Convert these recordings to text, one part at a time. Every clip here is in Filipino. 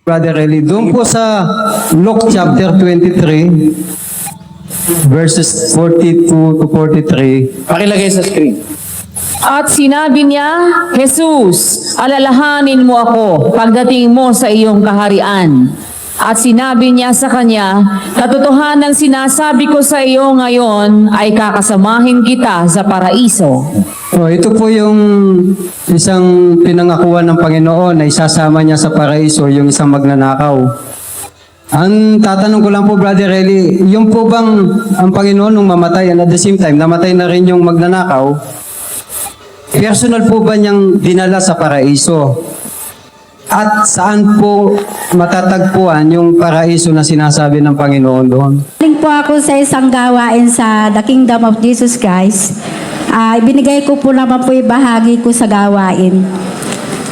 Brother Eli, doon po sa Luke chapter 23, verses 42 to 43. Pakilagay sa screen. At sinabi niya, Jesus, alalahanin mo ako pagdating mo sa iyong kaharian. At sinabi niya sa kanya, katotohanan sinasabi ko sa iyo ngayon ay kakasamahin kita sa paraiso. Ito po yung isang pinangakuan ng Panginoon na isasama niya sa paraiso, yung isang magnanakaw. Ang tatanong ko lang po, Brother Eli, yung po bang ang Panginoon nung mamatay and at the same time, namatay na rin yung magnanakaw, personal po ba niyang dinala sa paraiso? At saan po matatagpuan yung paraiso na sinasabi ng Panginoon doon? Galing po ako sa isang gawain sa The Kingdom of Jesus Christ. Ibinigay ko po naman po ibahagi ko sa gawain.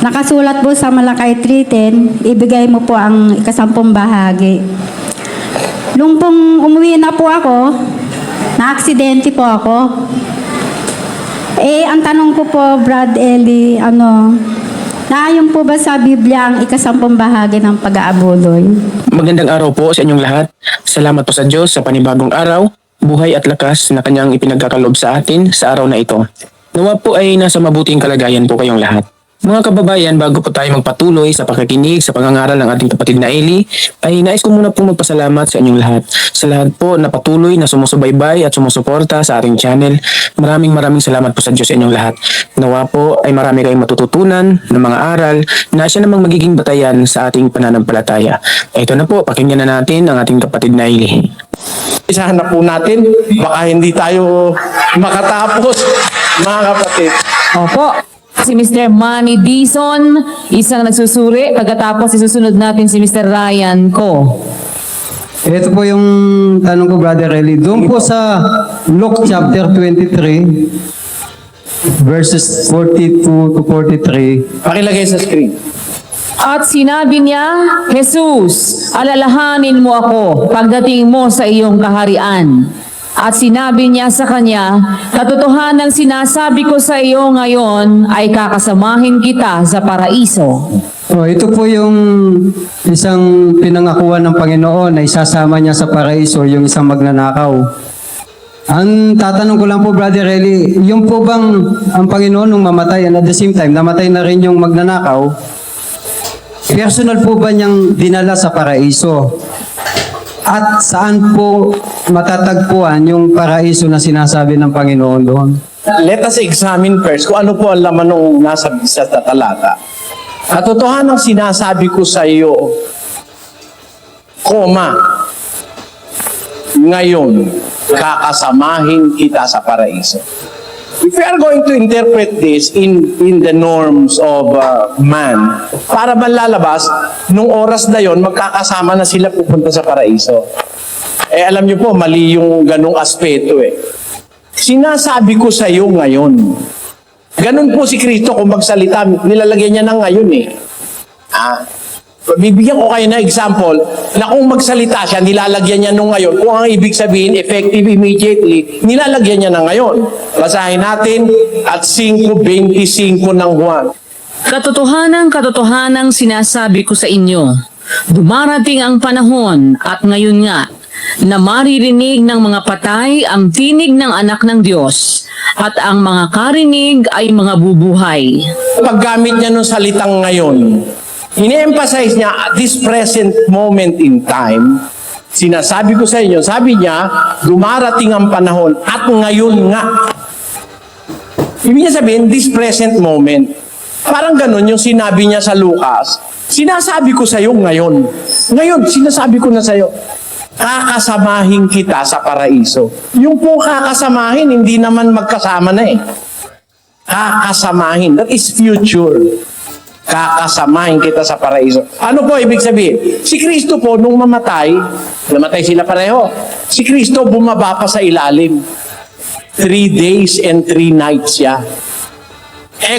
Nakasulat po sa Malakay 3:10, ibigay mo po ang ikasampung bahagi. Nung pong umuwi na po ako, na-aksidente po ako. Ang tanong ko po, Brad Eli, naayon po ba sa Biblia ang ikasampung bahagi ng pag-aabuloy? Magandang araw po sa inyong lahat. Salamat po sa Diyos sa panibagong araw, buhay at lakas na kanyang ipinagkakaloob sa atin sa araw na ito. Nawa po ay nasa mabuting kalagayan po kayong lahat. Mga kababayan, bago po tayo magpatuloy sa pakikinig sa pangangaral ng ating kapatid na Eli, ay nais ko muna po magpasalamat sa inyong lahat. Sa lahat po na patuloy na sumusubaybay at sumusuporta sa ating channel. Maraming salamat po sa Diyos sa inyong lahat. Nawa po ay marami kayong matututunan ng mga aral na siya namang magiging batayan sa ating pananampalataya. Ito na po, pakinggan na natin ang ating kapatid na Eli. Isahan na po natin, baka hindi tayo makatapos, mga kapatid. Opo. Si Mr. Manny Dizon, isang nagsusuri. Pagkatapos isusunod natin si Mr. Ryan Ko. Ito po yung tanong ko, Brother Eli. Doon po sa Luke chapter 23, verses 42 to 43. Pakilagay sa screen. At sinabi niya, Jesus, alalahanin mo ako pagdating mo sa iyong kaharian. At sinabi niya sa kanya, katotohanan sinasabi ko sa iyo ngayon ay kakasamahin kita sa paraiso. Ito po yung isang pinangakuan ng Panginoon na isasama niya sa paraiso, yung isang magnanakaw. Ang tatanong ko lang po, Brother Eli, yung po bang ang Panginoon nung mamatay and at the same time, namatay na rin yung magnanakaw, personal po ba niyang dinala sa paraiso? At saan po matatagpuan yung paraiso na sinasabi ng Panginoon doon? Let us examine first kung ano po ang laman ng nasa sa talata. Katotohanan ang sinasabi ko sa iyo, ngayon, kakasamahin kita sa paraiso. If we are going to interpret this in the norms of man, para malalabas, nung oras na yon, magkakasama na sila pupunta sa paraiso. Alam niyo po, mali yung ganong aspeto eh. Sinasabi ko sa iyo ngayon. Ganon po si Kristo kung magsalita, nilalagyan niya ng ngayon eh. Bibigyan ko kayo ng example na kung magsalita siya, nilalagyan niya nung ngayon. Kung ang ibig sabihin, effective immediately, nilalagyan niya ng ngayon. Basahin natin at 5:25 ng Juan. Katotohanan sinasabi ko sa inyo, dumarating ang panahon at ngayon nga, na maririnig ng mga patay ang tinig ng anak ng Diyos at ang mga karinig ay mga bubuhay. Paggamit niya nung salitang ngayon, ini-emphasize niya at this present moment in time, sinasabi ko sa inyo, sabi niya, dumarating ang panahon at ngayon nga. Ibig niya sabihin, this present moment. Parang ganun yung sinabi niya sa Lucas, sinasabi ko sa iyo ngayon. Ngayon, sinasabi ko na sa iyo, kakasamahin kita sa paraiso. Yung po kakasamahin, hindi naman magkasama na eh. Kakasamahin, that is future. Kakasamahin kita sa paraiso. Ano po ibig sabihin? Si Kristo po, nung namatay sila pareho. Si Kristo bumaba pa sa ilalim. 3 days and 3 nights siya.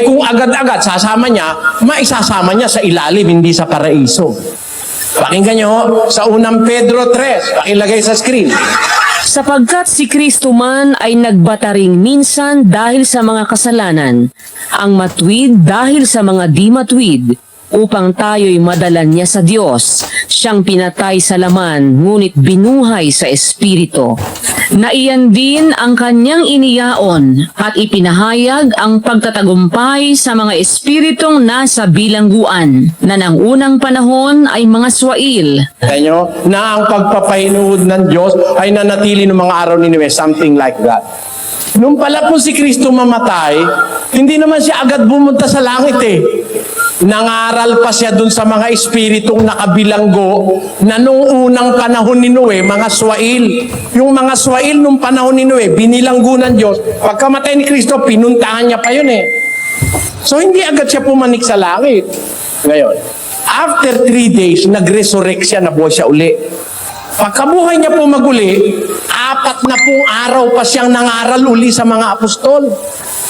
Kung agad-agad sasama niya, maisasama niya sa ilalim, hindi sa paraiso. Pakinggan niyo sa unang Pedro 3, pakilagay sa screen. Sapagkat si Kristo man ay nagbataring minsan dahil sa mga kasalanan, ang matwid dahil sa mga di matwid, upang tayo'y madala niya sa Diyos. Siyang pinatay sa laman, ngunit binuhay sa Espiritu. Na iyan din ang kanyang iniyaon at ipinahayag ang pagtatagumpay sa mga espiritong nasa bilangguan, na ng unang panahon ay mga swail. Kaya na ang pagpapahinuod ng Diyos ay nanatili ng mga araw ni Noe, something like that. Nung pala po si Kristo mamatay, hindi naman siya agad bumunta sa langit eh. Nangaral pa siya dun sa mga espiritong nakabilanggo na nung unang panahon ni Noe, mga swail. Yung mga swail nung panahon ni Noe, binilanggo ng Diyos. Pagkamatay ni Kristo, pinuntahan niya pa yun eh. So hindi agad siya pumanik sa langit. Ngayon, after 3 days, nag-resurrect siya, nabuhay siya uli. Pagkabuhay niya po maguli, 4 na pong araw pa siyang nangaral uli sa mga apostol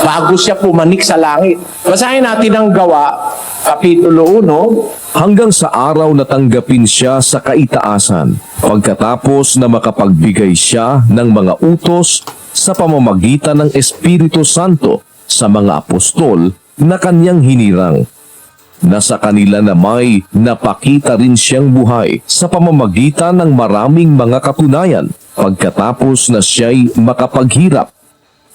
bago siya pumanik sa langit. Basahin natin ang Gawa, Kapitulo 1. hanggang sa araw na tanggapin siya sa kaitaasan, pagkatapos na makapagbigay siya ng mga utos sa pamamagitan ng Espiritu Santo sa mga apostol na kanyang hinirang, na sa kanila na may napakita rin siyang buhay sa pamamagitan ng maraming mga katunayan pagkatapos na siya'y makapaghirap,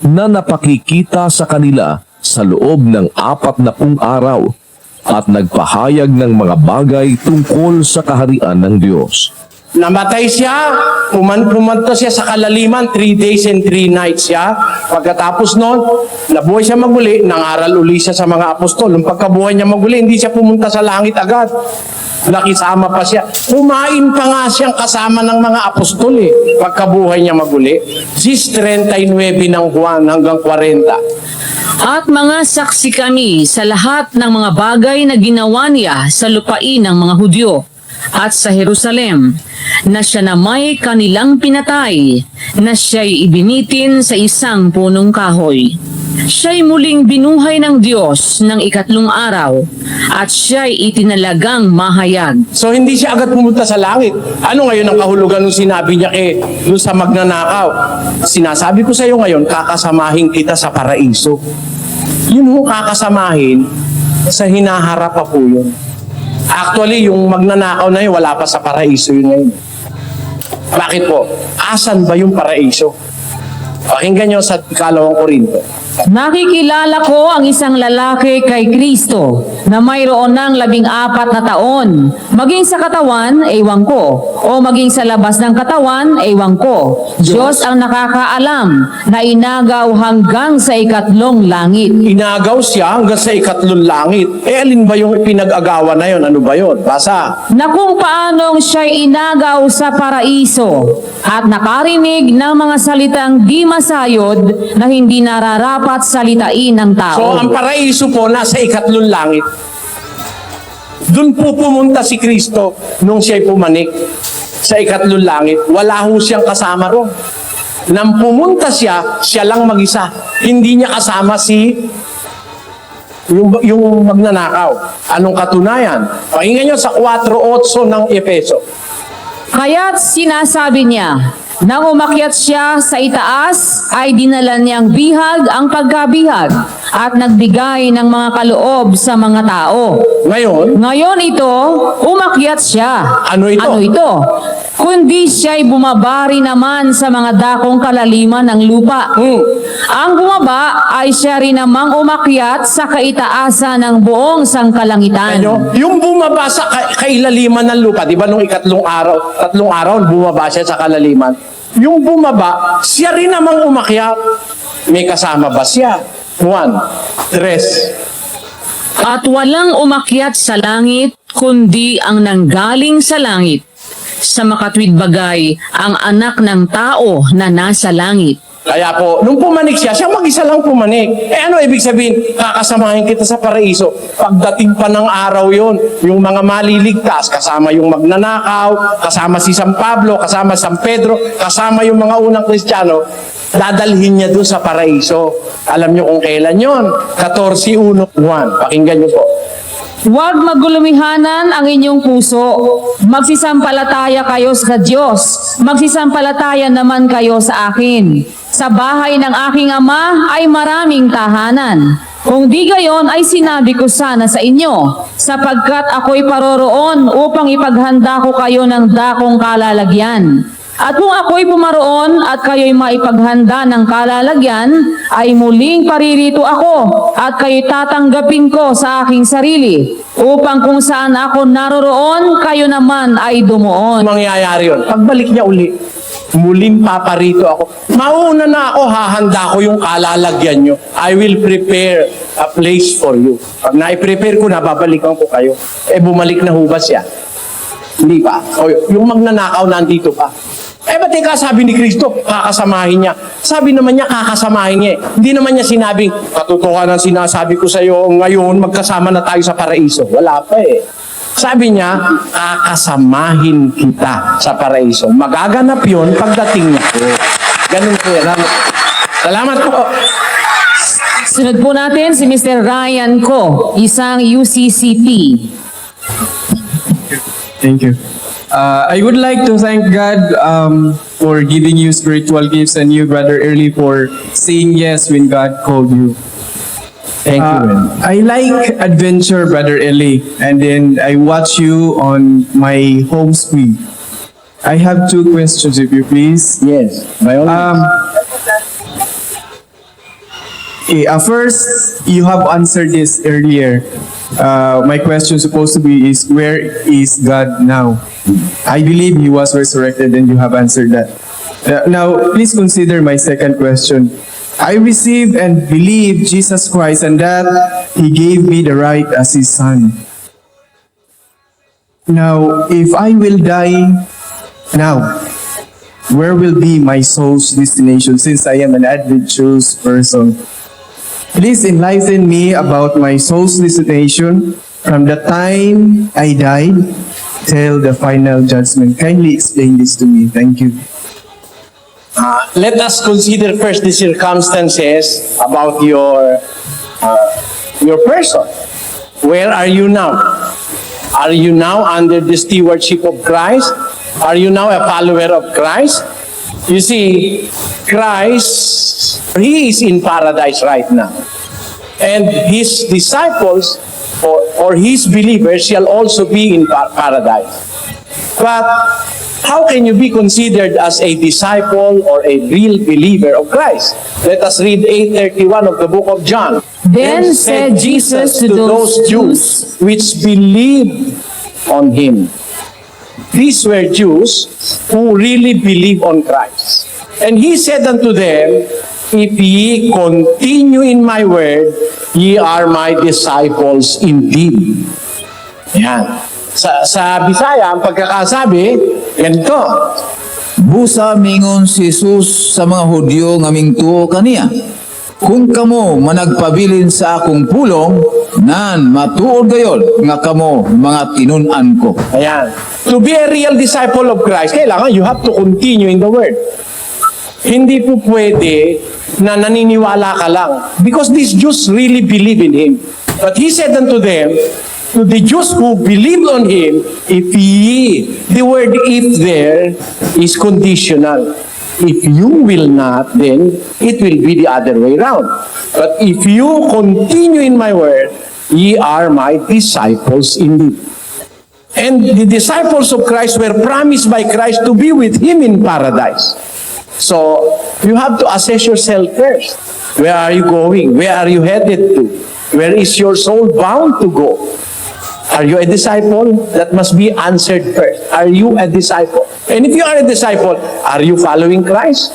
na napakikita sa kanila sa loob ng 40 araw at nagpahayag ng mga bagay tungkol sa kaharian ng Diyos. Namatay siya, pumunta siya sa kalaliman, 3 days and 3 nights siya. Pagkatapos noon, nabuhay siya maguli, nangaral uli siya sa mga apostol. Nung pagkabuhay niya maguli, hindi siya pumunta sa langit agad. Nakisama pa siya. Kumain pa nga siyang kasama ng mga apostol eh. Pagkabuhay niya maguli. 39 ng Juan hanggang 40. At mga saksi kami sa lahat ng mga bagay na ginawa niya sa lupain ng mga Hudyo at sa Jerusalem, na siya na may kanilang pinatay, na siya'y ibinitin sa isang punong kahoy. Siya'y muling binuhay ng Diyos ng 3 araw, at siya'y itinalagang mahayag. So hindi siya agad pumunta sa langit. Ano ngayon ang kahulugan nung sinabi niya doon sa magnanakaw? Sinasabi ko sa iyo ngayon, kakasamahin kita sa paraiso. Yun mo kakasamahin, sa hinaharap pa po yun. Actually, yung magnanakaw na yun, wala pa sa paraiso yun ngayon. Bakit po? Asan ba yung paraiso? Pakinggan nyo sa 2 Korinto. Nakikilala ko ang isang lalaki kay Kristo na mayroon ng 14 na taon. Maging sa katawan, ewan ko. O maging sa labas ng katawan, ewan ko. Diyos ang nakakaalam na inagaw hanggang sa 3 langit. Inagaw siya hanggang sa 3 langit. Alin ba yung pinag-agawan na yun? Ano ba yun? Basa. Na kung paanong siya'y inagaw sa paraiso at nakarinig ng mga salitang di masayod na hindi nararapat salitain ng tao. So, ang paraiso po nasa 3 langit. Doon po pumunta si Kristo nung siya'y pumanik sa 3 langit. Wala ho siyang kasama ron. Nang pumunta siya, siya lang mag-isa. Hindi niya kasama yung magnanakaw. Anong katunayan? Pakinggan nyo sa 4:8 ng Efeso. Kaya't sinasabi niya, nang umakyat siya sa itaas, ay dinala niyang bihag ang pagkabihag at nagbigay ng mga kaloob sa mga tao. Ngayon ito, umakyat siya. Ano ito? Ano ito? Kundi siya'y bumabari naman sa mga dakong kalaliman ng lupa. Ang bumaba ay siya rin namang umakyat sa kaitaasan ng buong sangkalangitan. Yung bumaba sa kailaliman ng lupa, di ba nung 3 araw, bumaba siya sa kalaliman. Yung bumaba, siya rin namang umakyat. May kasama ba siya? 1, 3. At walang umakyat sa langit, kundi ang nanggaling sa langit. Sa makatwid bagay, ang anak ng tao na nasa langit. Kaya po, nung pumanik siya, siya mag-isa lang pumanik. Ano ibig sabihin? Kakasamahin kita sa paraiso. Pagdating pa ng araw yon, yung mga maliligtas, kasama yung magnanakaw, kasama si San Pablo, kasama San Pedro, kasama yung mga unang Kristiyano, dadalhin niya dun sa paraiso. Alam niyo kung kailan yon? 14:1. Pakinggan niyo po. Huwag magulumihanan ang inyong puso. Magsisampalataya kayo sa Diyos. Magsisampalataya naman kayo sa akin. Sa bahay ng aking ama ay maraming tahanan. Kung di gayon ay sinabi ko sana sa inyo, sapagkat ako'y paroroon upang ipaghanda ko kayo ng dakong kalalagyan. At kung ako'y pumaroon at kayo'y maipaghanda ng kalalagyan, ay muling paririto ako at kayo'y tatanggapin ko sa aking sarili, upang kung saan ako naroroon, kayo naman ay dumuon. Mangyayari yun. Pagbalik niya uli, muling paparito ako. Mauna na ako, hahanda ko yung kalalagyan nyo. I will prepare a place for you. Pag na-prepare ko na, babalikan ko kayo. Bumalik na ho ba siya? Hindi pa. O, yung magnanakaw nandito pa. Ba't sabi ni Kristo, kakasamahin niya? Sabi naman niya, kakasamahin niya. Hindi naman niya sinabing, katotohanan sinasabi ko sa iyo, ngayon magkasama na tayo sa paraiso. Wala pa eh. Sabi niya, kakasamahin kita sa paraiso. Magaganap yun pagdating niya ko. Ganun po yan. Salamat po. Sunod po natin si Mr. Ryan Ko, isang UCCP. Thank you. I would like to thank God for giving you spiritual gifts and you, Brother Early, for saying yes when God called you. Thank you. I like adventure, Brother Eli, and then I watch you on my home screen. I have two questions, if you please. Yes. By all means. First, you have answered this earlier. My question supposed to be is, where is God now? I believe He was resurrected and you have answered that. Now, please consider my second question. I receive and believe Jesus Christ and that He gave me the right as His Son. Now, if I will die now, where will be my soul's destination since I am an adventurous person? Please enlighten me about my soul's destination from the time I died till the final judgment. Kindly explain this to me. Thank you. Let us consider first the circumstances about your person. Where are you now? Are you now under the stewardship of Christ? Are you now a follower of Christ? You see, Christ, He is in paradise right now. And His disciples or His believers shall also be in paradise. But how can you be considered as a disciple or a real believer of Christ? Let us read 8:31 of the book of John. Then said Jesus to those Jews which believed on Him. These were Jews who really believe on Christ. And He said unto them, if ye continue in my word, ye are my disciples indeed. Yan. Sa Bisaya, ang pagkakasabi, ganito. Busa mingon si Jesus sa mga Hudyo nga mingtuo kaniya. Kung kamo managpabilin sa akong pulong, nan matuod gayon nga kamo mga tinun-an ko. Ayan. To be a real disciple of Christ, kailangan you have to continue in the Word. Hindi po pwede na naniniwala ka lang. Because these Jews really believe in Him. But He said unto them, to the Jews who believed on Him, if ye, the word if there is conditional. If you will not, then it will be the other way around. But if you continue in my word, ye are my disciples indeed. And the disciples of Christ were promised by Christ to be with Him in paradise. So, you have to assess yourself first. Where are you going? Where are you headed to? Where is your soul bound to go? Are you a disciple? That must be answered first. Are you a disciple? And if you are a disciple, are you following Christ?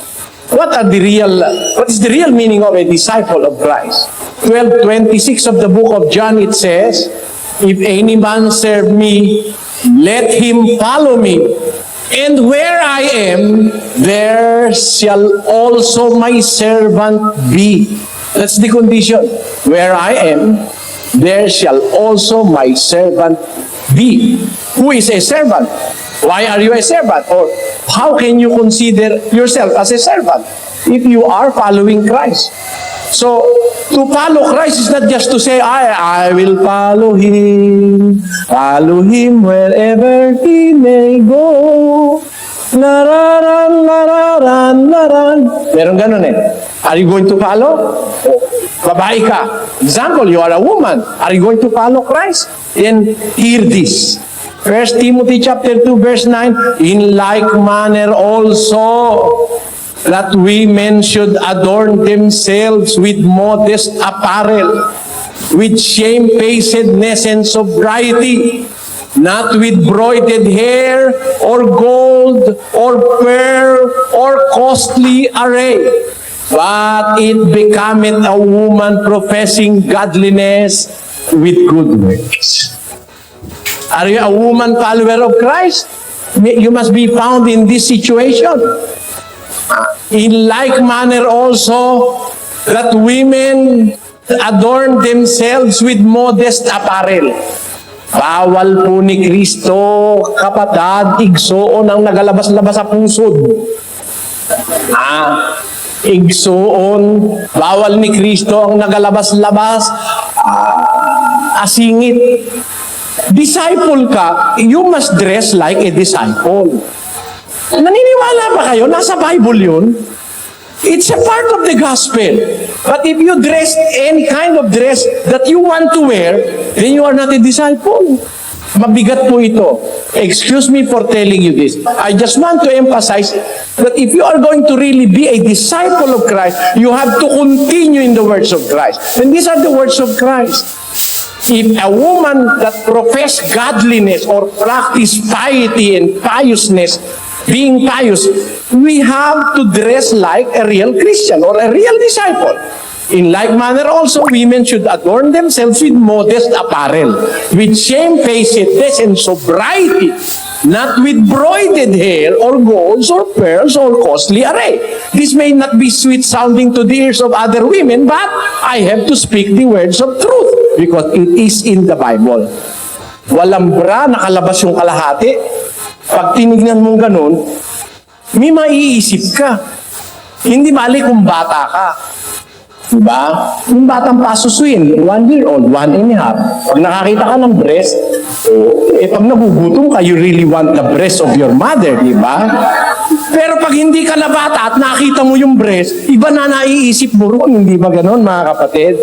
What is the real meaning of a disciple of Christ? 12:26 of the book of John, it says, if any man serve me, let him follow me. And where I am, there shall also my servant be. That's the condition. Where I am, there shall also my servant be. Who is a servant? Why are you a servant? Or how can you consider yourself as a servant if you are following Christ? So, to follow Christ is not just to say, I will follow Him wherever He may go. La-ra-ra, la-ra-ra, Ran, laran. Meron ganun eh. Are you going to follow? Babae ka. Example, you are a woman. Are you going to follow Christ? Then hear this. 1 Timothy chapter 2 verse 9, in like manner also that women should adorn themselves with modest apparel, with shamefacedness and sobriety, not with broided hair or gold or pearl or costly array, but it becometh a woman professing godliness with good works. Are you a woman follower of Christ? You must be found in this situation. In like manner also, that women adorn themselves with modest apparel. Bawal po ni Kristo, kapatid, igsoon ang nagalabas-labas sa pusod. Igsoon, bawal ni Kristo ang nagalabas-labas, asingit. Disciple ka, you must dress like a disciple. Naniniwala ba kayo? Nasa Bible yun. It's a part of the gospel. But if you dress any kind of dress that you want to wear, then you are not a disciple. Mabigat po ito. Excuse me for telling you this. I just want to emphasize that if you are going to really be a disciple of Christ, you have to continue in the words of Christ. And these are the words of Christ. If a woman that profess godliness or practice piety and piousness, being pious, we have to dress like a real Christian or a real disciple. In like manner also, women should adorn themselves with modest apparel, with shamefacedness and sobriety, not with broided hair or golds or pearls or costly array. This may not be sweet sounding to the ears of other women, but I have to speak the words of truth because it is in the Bible. Walang bra, nakalabas yung kalahati. Pag tinignan mong ganun, may maiisip ka. Hindi mali kung bata ka. Diba? Yung batang pasusuin, 1 year old, 1 and a half. Pag nakakita ka ng breast, pag nagugutom ka, you really want the breast of your mother, diba? Pero pag hindi ka na bata at nakita mo yung breast, iba na naiisip mo ron, hindi ba ganon mga kapatid?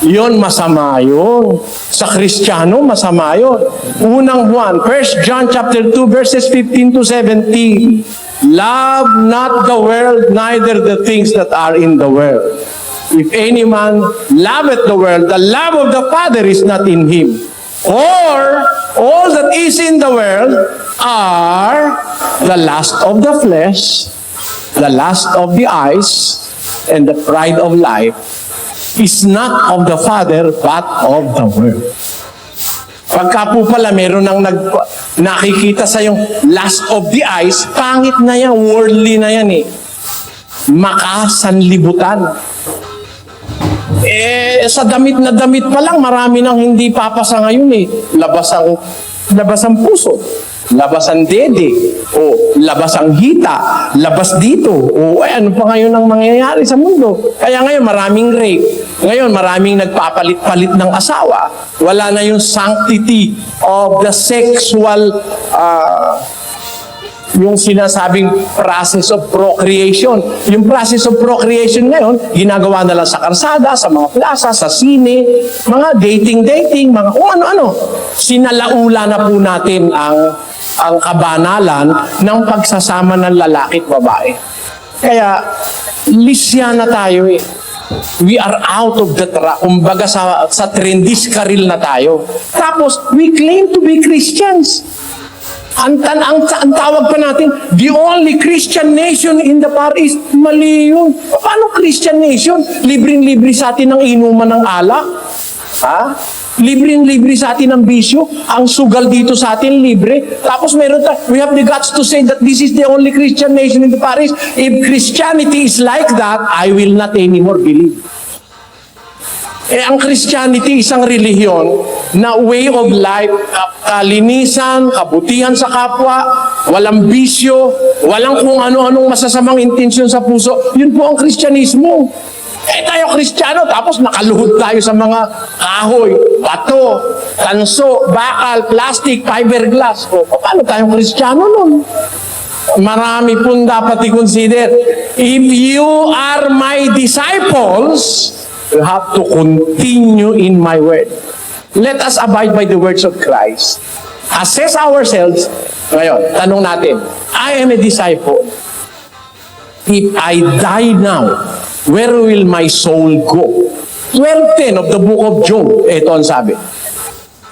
Yon masama yun. Sa Kristiyano, masama yun. Unang Juan, 1 John chapter 2 verses 15 to 17. Love not the world, neither the things that are in the world. If any man loveth the world, the love of the Father is not in him. Or all that is in the world are the lust of the flesh, the lust of the eyes, and the pride of life is not of the Father, but of the world. Pagka po pala meron nang nakikita sa yung lust of the eyes, pangit na yan, worldly na yan eh. Makasanlibutan. Sa damit na damit pa lang, marami nang hindi papasa ngayon eh. Labas ang puso, labas ang dede, o labas ang hita, labas dito, o ano pa ngayon ang mangyayari sa mundo. Kaya ngayon maraming rape, ngayon maraming nagpapalit-palit ng asawa, wala na yung sanctity of the sexual yung sinasabing process of procreation. Yung process of procreation ngayon, ginagawa na lang sa karsada, sa mga plaza, sa sine, mga dating, mga kung ano-ano. Sinalaula na po natin ang kabanalan ng pagsasama ng lalaki at babae. Kaya, lisya na tayo eh. We are out of the kumbaga sa trendiskaril na tayo. Tapos, we claim to be Christians. Ang tawag pa natin, the only Christian nation in the Far East, mali yun. Paano Christian nation? Libreng-libre sa atin ng inuman ng alak? Ha? Libreng-libre sa atin ng bisyo? Ang sugal dito sa atin, libre? Tapos meron we have the guts to say that this is the only Christian nation in the Far East. If Christianity is like that, I will not anymore believe. Ang Christianity, isang relihiyon na way of life, kalinisan, kabutihan sa kapwa, walang bisyo, walang kung ano-anong masasamang intensyon sa puso. Yun po ang Kristyanismo. Tayo Kristiyano, tapos nakaluhod tayo sa mga kahoy, bato, tanso, bakal, plastic, fiberglass. O, paano tayong Kristiyano nun? Marami pong dapat i-consider. if you are my disciples, you have to continue in my word. Let us abide by the words of Christ. Assess ourselves. Ngayon, tanong natin, I am a disciple. If I die now, where will my soul go? 12:10 of the book of Job. Ito ang sabi.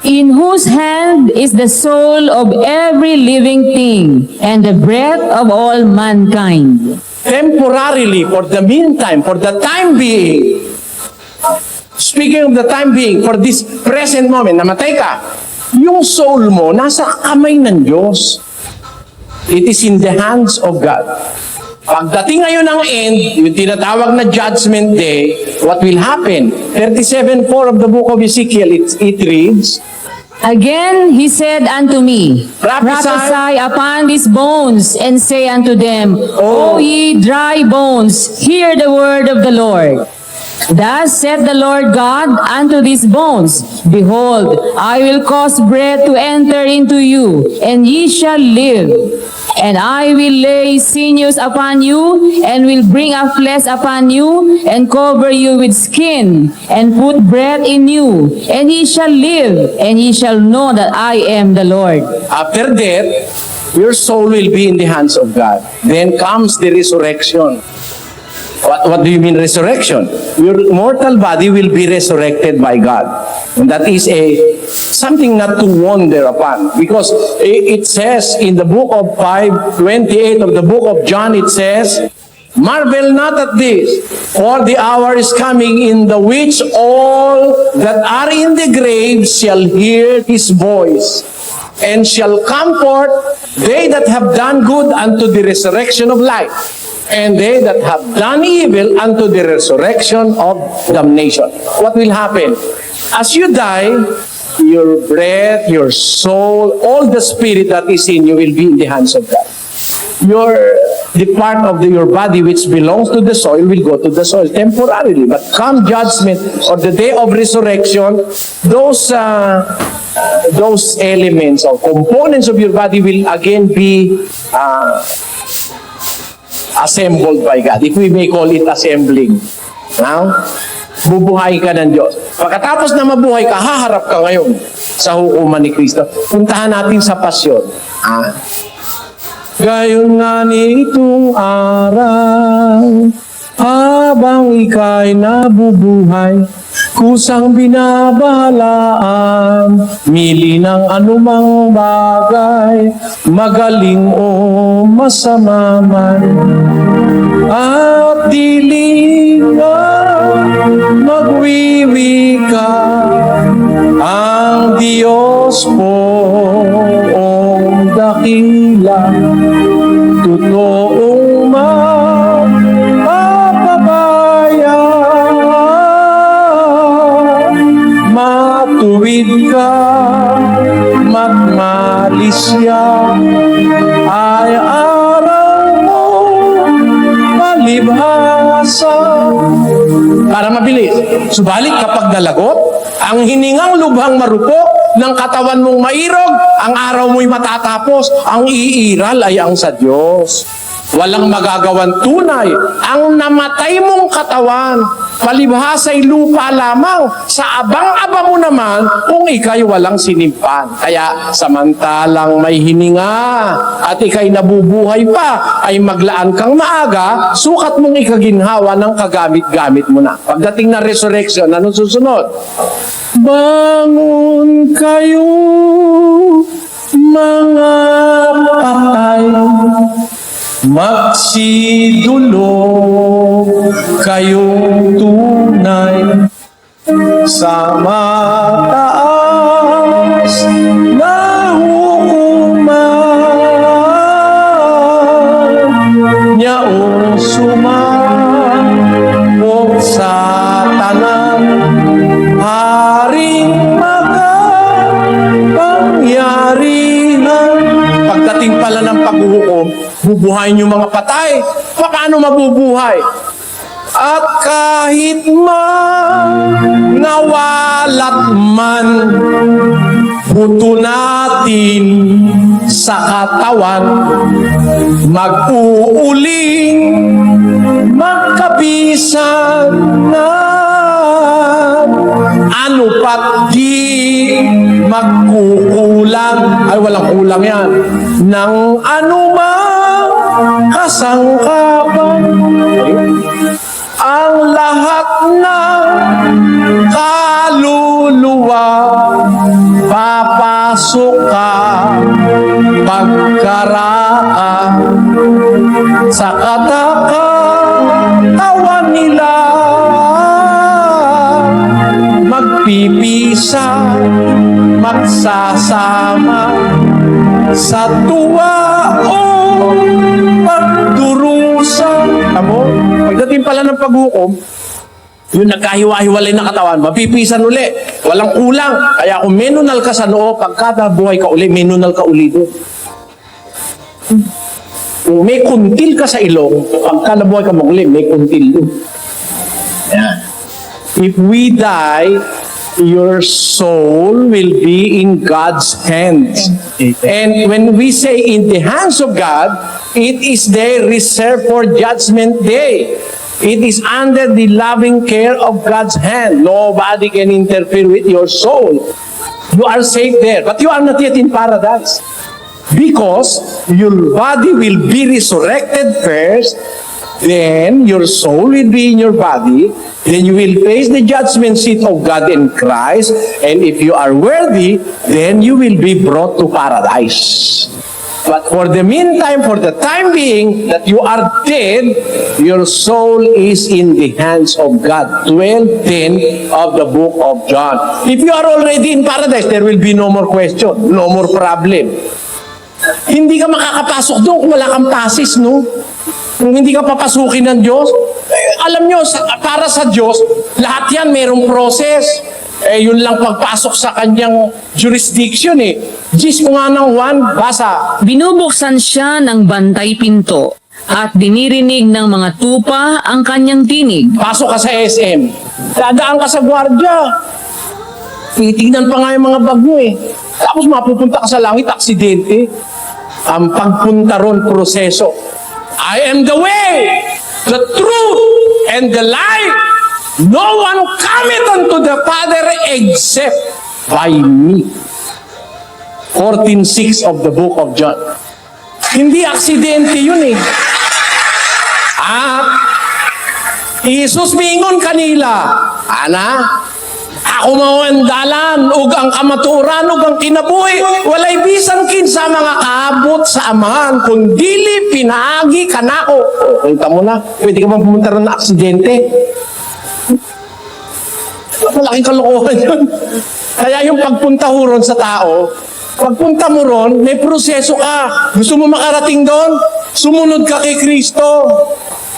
In whose hand is the soul of every living thing, and the breath of all mankind. Temporarily, for the meantime, for the time being, speaking of the time being, for this present moment, namatay ka, yung soul mo nasa kamay ng Diyos. It is in the hands of God. Pagdating ngayon ng end, yung tinatawag na Judgment Day, what will happen? 37:4 of the book of Ezekiel, it reads, Again he said unto me, Prophesy upon these bones, and say unto them, O ye dry bones, hear the word of the Lord. Thus saith the Lord God unto these bones, Behold, I will cause breath to enter into you, and ye shall live. And I will lay sinews upon you, and will bring a flesh upon you, and cover you with skin, and put breath in you, and ye shall live, and ye shall know that I am the Lord. after death, your soul will be in the hands of God. Then comes the resurrection. What do you mean resurrection? Your mortal body will be resurrected by God. And that is something not to wonder upon. Because it says in the book of 5:28 of the book of John, it says, Marvel not at this, for the hour is coming in the which all that are in the grave shall hear his voice, and shall come forth, they that have done good unto the resurrection of life, and they that have done evil unto the resurrection of damnation. What will happen? As you die, your breath, your soul, all the spirit that is in you will be in the hands of God. The part of your body which belongs to the soil will go to the soil temporarily. But come judgment or the day of resurrection, those elements or components of your body will again be assembled by God. If we may call it assembling. Now, bubuhay ka ng Diyos. Pagkatapos na mabuhay ka, haharap ka ngayon sa hukuman ni Kristo. Puntahan natin sa pasyon. Gayon nga nitong araw, habang ika'y nabubuhay, kusang binabalaan, mili ng anumang bagay, magaling o masama man. At dilingan magwiwika, ang Diyos poong dakila, totoong mapapabayan, matuwid ka, magmalisya, ay araw mo malibhasa. Para mabilis, subalit kapag nalagot, ang hiningang lubhang marupok ng katawan mong mairog, ang araw mo'y matatapos, ang iiral ay ang sa Diyos. Walang magagawan tunay ang namatay mong katawan, palibhasa'y lupa lamang, sa abang-aba mo naman kung ika'y walang sinimpan. Kaya samantalang may hininga at ika'y nabubuhay pa, ay maglaan kang maaga, sukat mong ikaginhawa ng kagamit-gamit mo na. Pagdating na resurrection, anong susunod? Bangon kayo, mga patay, magsidulog kayong tunay sa mataas na hukuman, nyaong sumangkot sa tanan, haring makapangyarihan. Pagdating pala ng paghuhukom, bubuhayin yung mga patay. Paano mabubuhay? At kahit nawalat man, buto natin sa katawan, mag-uuling magkabisan na ano pat di magkukulang, ay walang kulang yan, ng anumang kasangkapan. Ang lahat ng kaluluwa papasok ka pagkaraan sa katawan nila, magpipisa, magsasama sa tuwa o pagdurusa. Tamo, pagdating pala ng paghukom, yung nagkahiwa-hiwalay na katawan, mapipisan uli. Walang kulang. Kaya kung menunal ka sa noo, pagkata buhay ka uli, menunal ka uli doon. Kung may kuntil ka sa ilong, pagka nabuhay ka maguli, may kuntil doon. Yeah. If we die, your soul will be in God's hands. And when we say in the hands of God, it is there reserved for judgment day. It is under the loving care of God's hand. Nobody can interfere with your soul. You are safe there, but you are not yet in paradise. Because your body will be resurrected first, then your soul will be in your body, then you will face the judgment seat of God in Christ, and if you are worthy, then you will be brought to paradise. But for the meantime, for the time being that you are dead, your soul is in the hands of God. 12:10 of the book of John. If you are already in paradise, there will be no more question, no more problem. Hindi ka makakapasok doon kung wala kang pasis, no? Kung hindi ka papasukin ng Diyos. Alam nyo, para sa Diyos, lahat yan mayroong process. Yun lang pagpasok sa kanyang jurisdiction eh. Gis mo nga ng 1, basa. Binubuksan siya ng bantay pinto at dinirinig ng mga tupa ang kanyang tinig. Pasok ka sa SM. Dadaan ka sa gwardiya. Titignan pa nga yung mga bag mo eh. Tapos mapupunta ka sa langit, aksidente. Ang pagpunta ron, proseso. I am the way, the truth, and the life. No one cometh unto the Father except by me. 14:6 of the book of John. Hindi aksidente yun eh. At Isus mingon kanila, ana, ako mao ang dalan, ug ang kamaturan, ug ang kinabuhi, walay bisan kinsa mga kaabot sa amahan, kung dili pinaagi kanako. Kita mo na, pwede ka bang pumunta ron na aksidente? Malaking kalokohan yun. Kaya yung pagpunta ho ron sa tao, pagpunta mo ron, may proseso ka. Gusto mo makarating doon? Sumunod ka kay Kristo.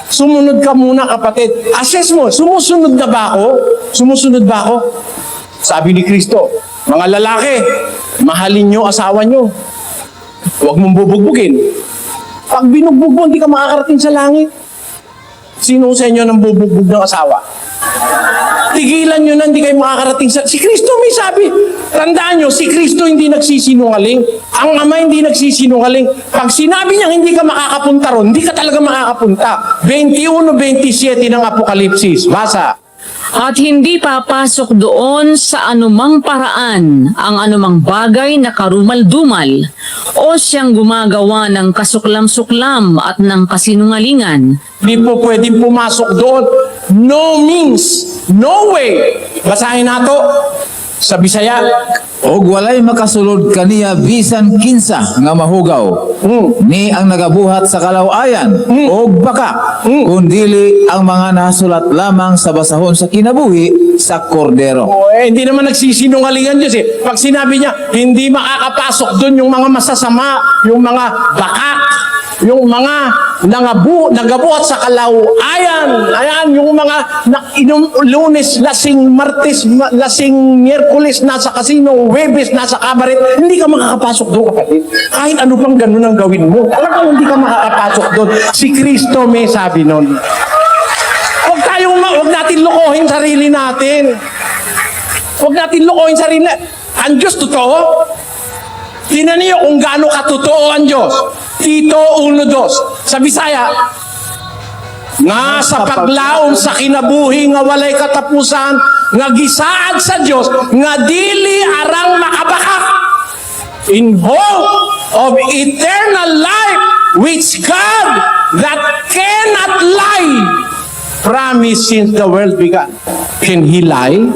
Sumunod ka muna, kapatid. Assess mo, sumusunod na ba ako? Sumusunod ba ako? Sabi ni Kristo, mga lalaki, mahalin nyo asawa nyo. Huwag mong bubugbugin. Pag binugbog mo, hindi ka makakarating sa langit. Sino sa inyo nang bubugbog ng asawa? Tigilan nyo na, hindi kayo makakarating sa... Si Kristo may sabi. Tandaan nyo, si Kristo hindi nagsisinungaling. Ang Ama hindi nagsisinungaling. Pag sinabi niya hindi ka makakapunta ron, hindi ka talaga makakapunta. 21:27 ng Apokalipsis. Basa. At hindi papasok doon sa anumang paraan ang anumang bagay na karumal-dumal o siyang gumagawa ng kasuklam-suklam at ng kasinungalingan. Hindi po pwedeng pumasok doon. No means, no way. Basahin nato sa Bisaya. Og walay makasulod kaniya bisan kinsa nga mahugaw ni ang nagabuhat sa kalawayan og baka kundili ang mga nasulat lamang sa basahon sa kinabuhi sa kordero. Hindi naman nagsisinungalingan Diyos eh. Pag sinabi niya, hindi makakapasok doon yung mga masasama, yung mga bakak, yung mga nagabuhat sa kalawayan. Ayan, yung mga Lunes, lasing, Martes, lasing, Miyerkules, nasa kasino, Huwebes, nasa kabaret. Hindi ka makakapasok doon, kapatid. Kahit ano pang ganun ang gawin mo. Talagang hindi ka makakapasok doon. Si Kristo may sabi nun. Huwag natin lokohin sarili natin. Huwag natin lokohin sarili natin. Ang Diyos, totoo. Tingnan niyo kung gaano katotoo ang Diyos. Tito 1:2. Sa Bisaya, nga sa paglaom sa kinabuhi nga walay katapusan, nga gisaad sa Diyos, nga dili arang makabakak. In hope of eternal life, which God that cannot lie promised since the world began. Can He lie?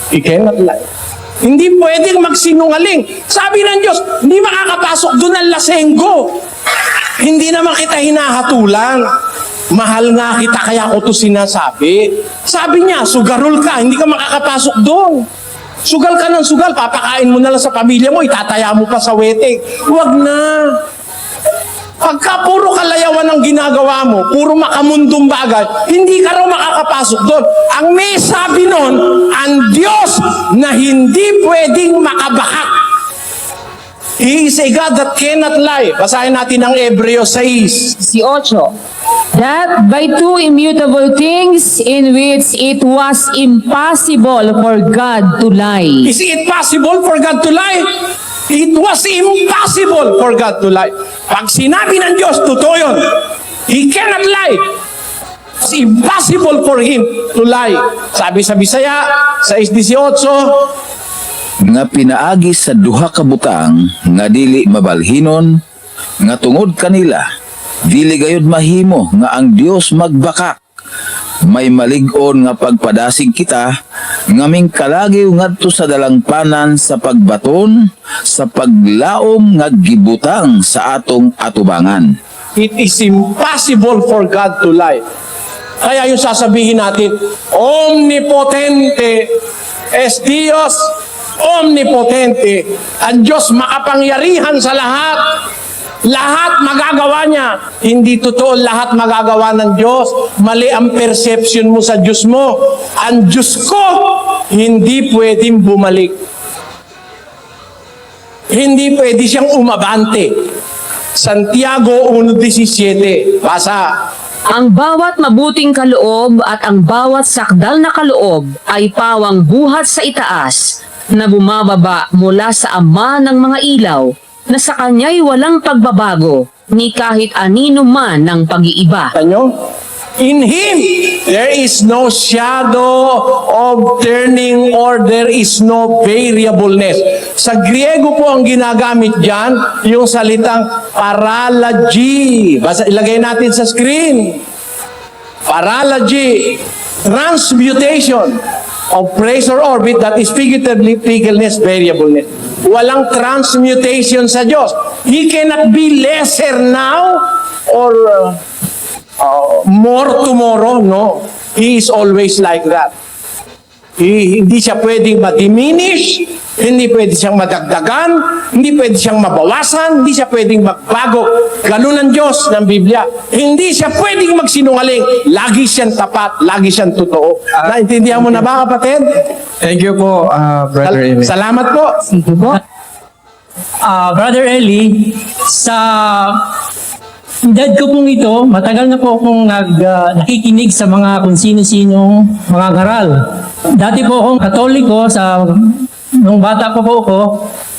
He cannot lie. Hindi pwedeng magsinungaling. Sabi ng Diyos, hindi makakapasok doon ang lasenggo. Hindi naman kita hinahatulan. Mahal nga kita kaya ko to sinasabi. Sabi niya, sugarol ka, hindi ka makakapasok doon. Sugal ka ng sugal, papakain mo na lang sa pamilya mo, itataya mo pa sa wedding. Huwag na. Pagka puro kalayawan ang ginagawa mo, puro makamundong bagay, hindi ka raw makakapasok doon. Ang may sabi nun, ang Diyos na hindi pwedeng makabahak. He is a God that cannot lie. Basahin natin ang Hebreo 6. 18. That by two immutable things in which it was impossible for God to lie. Is it possible for God to lie? It was impossible for God to lie. Pag sinabi ng Diyos, totoo yun. He cannot lie. It's impossible for Him to lie. Sabi sa Bisaya, sa 6:18, nga pinaagi sa duha ka butang nga dili mabalhinon nga tungod kanila dili gayud mahimo nga ang Dios magbakak. May malig-on nga pagpadasig kita ngaming kalagiw ngadto sa dalangpanan sa pagbaton sa paglaom nga gibutang sa atong atubangan. it is impossible for God to lie. Kaya yung sasabihin natin, omnipotente es Dios, omnipotente. Ang Diyos makapangyarihan sa lahat. Lahat magagawa niya. Hindi totoo lahat magagawa ng Diyos. Mali ang perception mo sa Diyos mo. Ang Diyos ko, hindi pwedeng bumalik. Hindi pwede siyang umabante. Santiago 1:17. Basa. Ang bawat mabuting kaloob at ang bawat sakdal na kaloob ay pawang buhat sa itaas na bumababa mula sa Ama ng mga ilaw na sa Kanya'y walang pagbabago ni kahit anino man ng pag-iiba. Tanyo? In Him, there is no shadow of turning or there is no variableness. Sa Griego po ang ginagamit dyan, yung salitang paralogy. Basta ilagay natin sa screen. Paralogy. Transmutation of place or orbit that is figuratively fickleness, variableness. Walang transmutation sa Diyos. He cannot be lesser now or more tomorrow. No. He is always like that. Hindi siya pwedeng ma-diminish, hindi pwede siyang madagdagan, hindi pwede siyang mabawasan, hindi siya pwedeng magbago. Ganun ang Diyos ng Biblia. Hindi siya pwedeng magsinungaling. Lagi siyang tapat, lagi siyang totoo. Naintindihan mo na ba, kapatid? Thank you po, Brother Amy. Salamat po. Sige po. Brother Eli, sa edad ko pong ito, matagal na po akong nakikinig sa mga kung sino-sinong mga ngaral. Dati po akong Katoliko nung bata pa po ako,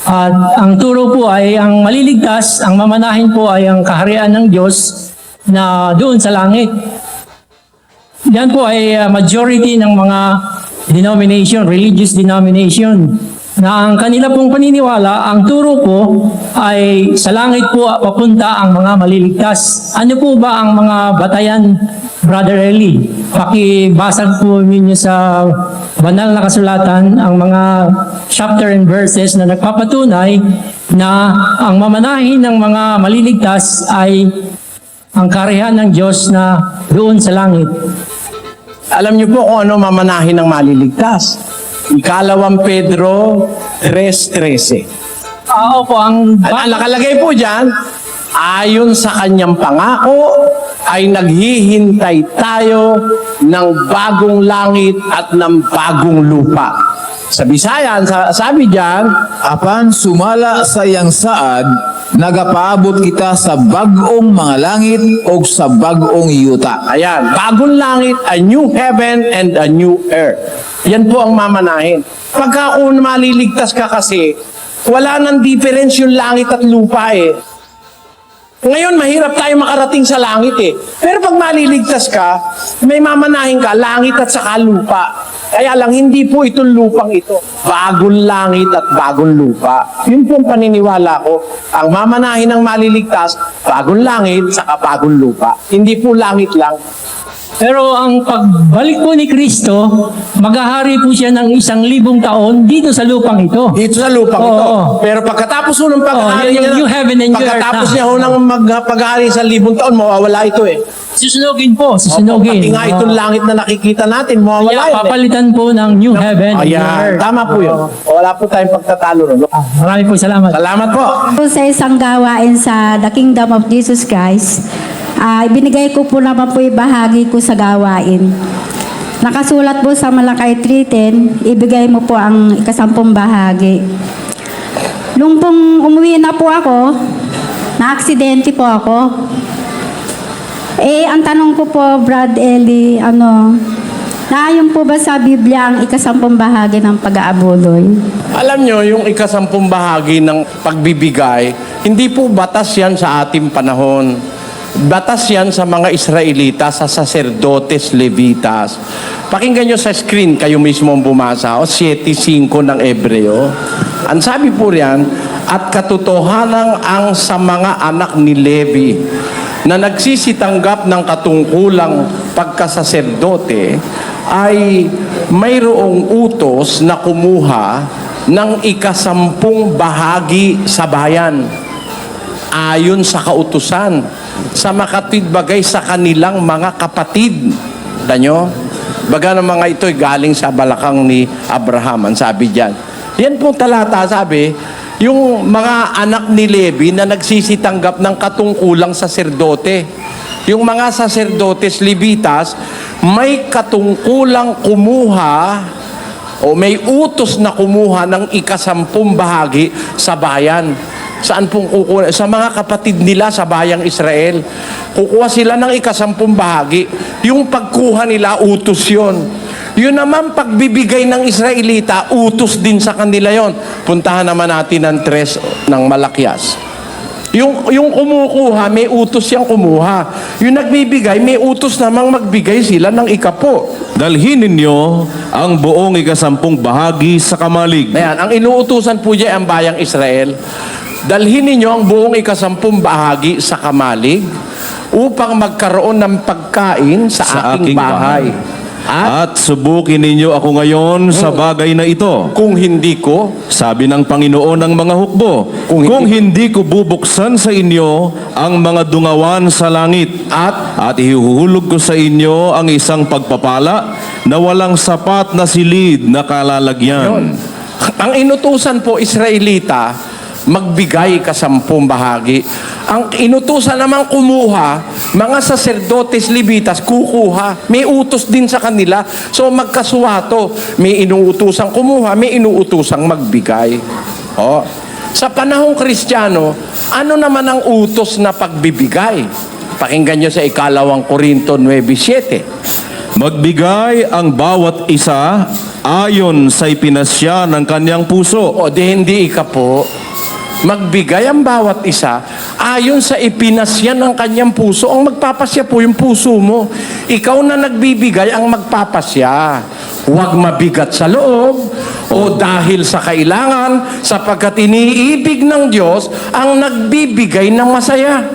at ang turo po ay ang maliligtas, ang mamanahin po ay ang kaharian ng Diyos na doon sa langit. Yan po ay majority ng mga denomination, religious denomination, na ang kanila pong paniniwala, ang turo po ay sa langit po papunta ang mga maliligtas. Ano po ba ang mga batayan, Brother Eli? Pakibasag po ninyo sa banal na kasulatan ang mga chapter and verses na nagpapatunay na ang mamanahin ng mga maliligtas ay ang karihan ng Diyos na doon sa langit. Alam niyo po kung ano mamanahin ng maliligtas. Ikalawang Pedro 3:13. Opo, ang Ang nakalagay po dyan, ayon sa kanyang pangako, ay naghihintay tayo ng bagong langit at ng bagong lupa. Sa Bisayan, sabi dyan, Apan sumala sa iyang saad, nagapaabot kita sa bagong mga langit o sa bagong yuta. ayan, bagong langit, a new heaven and a new earth. Yan po ang mamanahin. Pagka kung maliligtas ka kasi, Wala nang difference yung langit at lupa eh. Ngayon, mahirap tayo makarating sa langit eh. Pero pag maliligtas ka, may mamanahin ka, langit at saka lupa. Kaya lang, hindi po itong lupang ito. Bagong langit at bagong lupa. Yun po ang paniniwala ko. Ang mamanahin ng maliligtas, bagong langit, saka bagong lupa. Hindi po langit lang. Pero ang pagbalik po ni Kristo, maghahari po siya ng 1,000 taon dito sa lupang ito. Dito sa lupang Oo. ito. Pero pagkatapos ho ng paghahari yung new heaven and new earth pagkatapos na. niya ho ng paghahari sa 1,000 taon, mawawala ito eh. Susunugin po, susunugin. Pati nga itong langit na nakikita natin, mawawala Kaya yun eh. papalitan po ng new heaven and new Ayan, earth. tama po yun. Wala po tayong pagtatalo ron. Maraming po salamat. Salamat po. Po sa isang gawain sa The Kingdom of Jesus Christ, ibinigay ko po naman po yung bahagi ko sa gawain. Nakasulat po sa Malakay 3:10, ibigay mo po ang ika-10 bahagi. Nung pong umuwi na po ako, na-aksidente po ako. Ang tanong ko po, Brad Eli, naayon po ba sa Biblia ang ika-10 bahagi ng pag-aabuloy? Alam nyo, yung ika-10 bahagi ng pagbibigay, hindi po batas yan sa ating panahon. Batas yan sa mga Israelita, sa saserdotes, levitas. Pakinggan nyo sa screen, kayo mismo ang bumasa, 7:5 ng Ebreo. Ang sabi po riyan, at katotohanan ang sa mga anak ni Levi na nagsisitanggap ng katungkulang pagkasaserdote ay mayroong utos na kumuha ng ika-10 bahagi sa bayan ayon sa kautusan sa makatwidbagay sa kanilang mga kapatid. Danyo? Baga ng mga ito'y galing sa balakang ni Abraham, ang sabi diyan. Yan pong talata, sabi, yung mga anak ni Levi na nagsisitanggap ng katungkulang saserdote. Yung mga saserdotes, levitas, may katungkulang kumuha o may utos na kumuha ng ika-10 bahagi sa bayan. Saan pong kukuha? Sa mga kapatid nila sa bayang Israel. Kukuha sila ng ika-10 bahagi. Yung pagkuha nila, utos yun. Yun naman, pagbibigay ng Israelita, utos din sa kanila yon. Puntahan naman natin ang 3 ng Malakyas. Yung kumukuha, may utos siyang kumuha. Yung nagbibigay, may utos namang magbigay sila ng ika-10. Dalhin ninyo ang buong ika-10 bahagi sa kamalig. Ayan, ang inuutusan po niya ang bayang Israel. Dalhin ninyo ang buong ika-10 bahagi sa kamalig upang magkaroon ng pagkain sa aking bahay. At subukin ninyo ako ngayon sa bagay na ito. Kung hindi ko, Sabi ng Panginoon ng mga hukbo, kung hindi ko bubuksan sa inyo ang mga dungawan sa langit at ihuhulog ko sa inyo ang isang pagpapala na walang sapat na silid na kalalagyan. ang inutusan po Israelita, magbigay ka-10 bahagi. Ang inutusan namang kumuha, mga saserdotes, levitas, kukuha. May utos din sa kanila. So magkasuwato. May inuutosang kumuha, may inuutosang magbigay. Sa panahong Kristiyano, ano naman ang utos na pagbibigay? Pakinggan nyo sa 2 Korinto 9:7. Magbigay ang bawat isa ayon sa ipinasya ng kanyang puso. Hindi ika po. Magbigay ang bawat isa ayon sa ipinasya ng kanyang puso. Ang magpapasya po yung puso mo. Ikaw na nagbibigay ang magpapasya. Huwag mabigat sa loob o dahil sa kailangan, sapagkat iniibig ng Diyos ang nagbibigay ng masaya.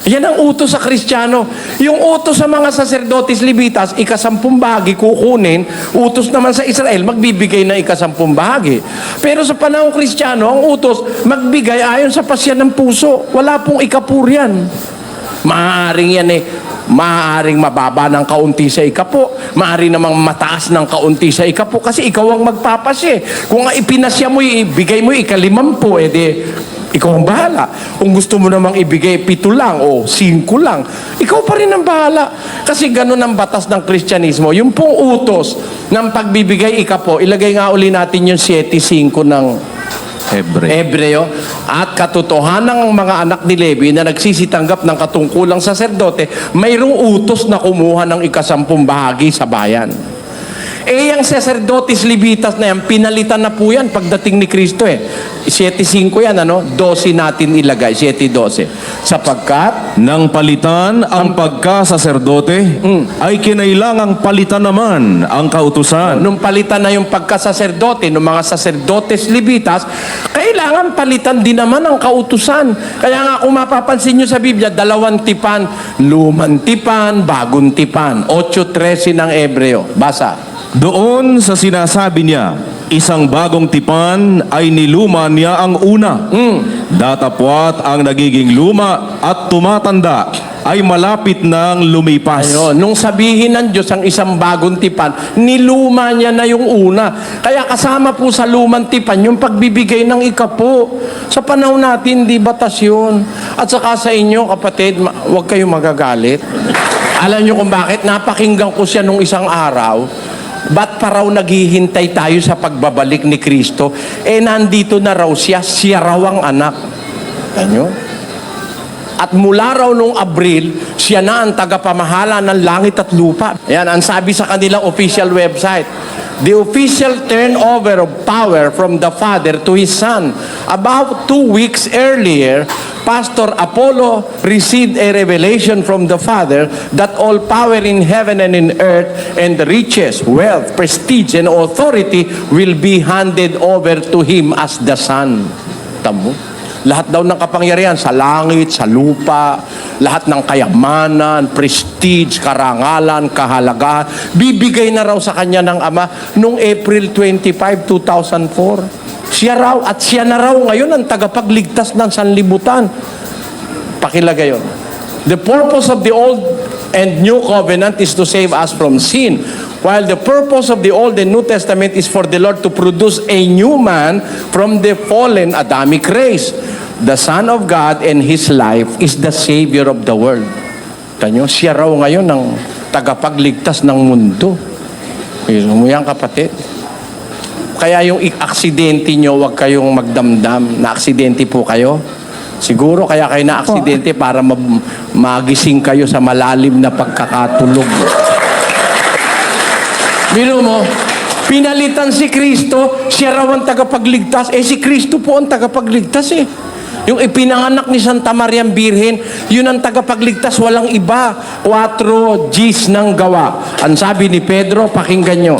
Yan ang utos sa Kristiyano. Yung utos sa mga saserdotes, levitas, ika-10 bahagi kukunin. Utos naman sa Israel, magbibigay ng ika-10 bahagi. Pero sa panahong Kristiyano, ang utos, magbigay ayon sa pasya ng puso. Wala pong ikapuryan. Maaaring yan maaaring mababa ng kaunti sa ikapo. Maaari namang mataas ng kaunti sa ikapo. Kasi ikaw ang magpapasya. Kung ipinasya mo, ibigay mo ika-50, ikaw ang bahala. Kung gusto mo namang ibigay 7 lang o 5 lang, ikaw pa rin ang bahala. Kasi ganun ang batas ng Kristyanismo. Yung pong utos ng pagbibigay ikapo, ilagay nga uli natin yung 7:5 ng Hebreo. At katotohanan ng mga anak ni Levi na nagsisitanggap ng katungkulang saserdote, mayroong utos na kumuha ng ika-10 bahagi sa bayan. Eh, yung sacerdotes Levitas na yan, pinalitan na po yan pagdating ni Kristo eh. 7.5 yan, 12 natin ilagay, 7.12. Sapagkat, Nang palitan ang pagkasaserdote, ay kinailangang palitan naman ang kautusan. nung palitan na yung pagkasaserdote, ng mga sacerdotes Levitas, kailangan palitan din naman ang kautusan. Kaya nga kung mapapansin nyo sa Biblia, 2 tipan, lumang tipan, bagong tipan, 8.13 ng Ebreo. Basa. Doon sa sinasabi niya, isang bagong tipan ay niluma niya ang una. Datapwat ang nagiging luma at tumatanda ay malapit nang lumipas. Ayun, nung sabihin ng Diyos ang isang bagong tipan, niluma niya na yung una. Kaya kasama po sa lumang tipan yung pagbibigay ng ikapo. Sa panahon natin, di batas yun. At saka sa inyo, kapatid, huwag kayong magagalit. Alam niyo kung bakit? Napakinggan ko siya nung isang araw. Ba't pa raw naghihintay tayo sa pagbabalik ni Kristo? Eh, nandito na raw siya raw ang anak. Ganyo? At mula raw nung Abril, siya na ang tagapamahala ng langit at lupa. Yan, ang sabi sa kanilang official website. The official turnover of power from the Father to His Son. About 2 weeks earlier, Pastor Apollo received a revelation from the Father that all power in heaven and in earth and the riches, wealth, prestige, and authority will be handed over to him as the Son. Tamo? Lahat daw ng kapangyarihan sa langit, sa lupa, lahat ng kayamanan, prestige, karangalan, kahalagahan, bibigay na raw sa kanya ng Ama noong April 25, 2004. Siya raw at siya na raw ngayon ang tagapagligtas ng sanlibutan. Pakilagay yun. The purpose of the Old and New Covenant is to save us from sin, while the purpose of the Old and New Testament is for the Lord to produce a new man from the fallen Adamic race. The Son of God and His life is the Savior of the world. Tanyo, siya raw ngayon ang tagapagligtas ng mundo. Mo yan, kapatid. Kaya yung aksidente nyo, huwag kayong magdamdam na aksidente po kayo. Siguro kaya kayo na aksidente para magising kayo sa malalim na pagkakatulog. Biro mo, pinalitan si Kristo, siya raw ang tagapagligtas. Eh si Kristo po ang tagapagligtas eh. Yung ipinanganak ni Santa Maria Birhen, yun ang tagapagligtas, walang iba. 4 Gs ng gawa. Ang sabi ni Pedro, pakinggan nyo.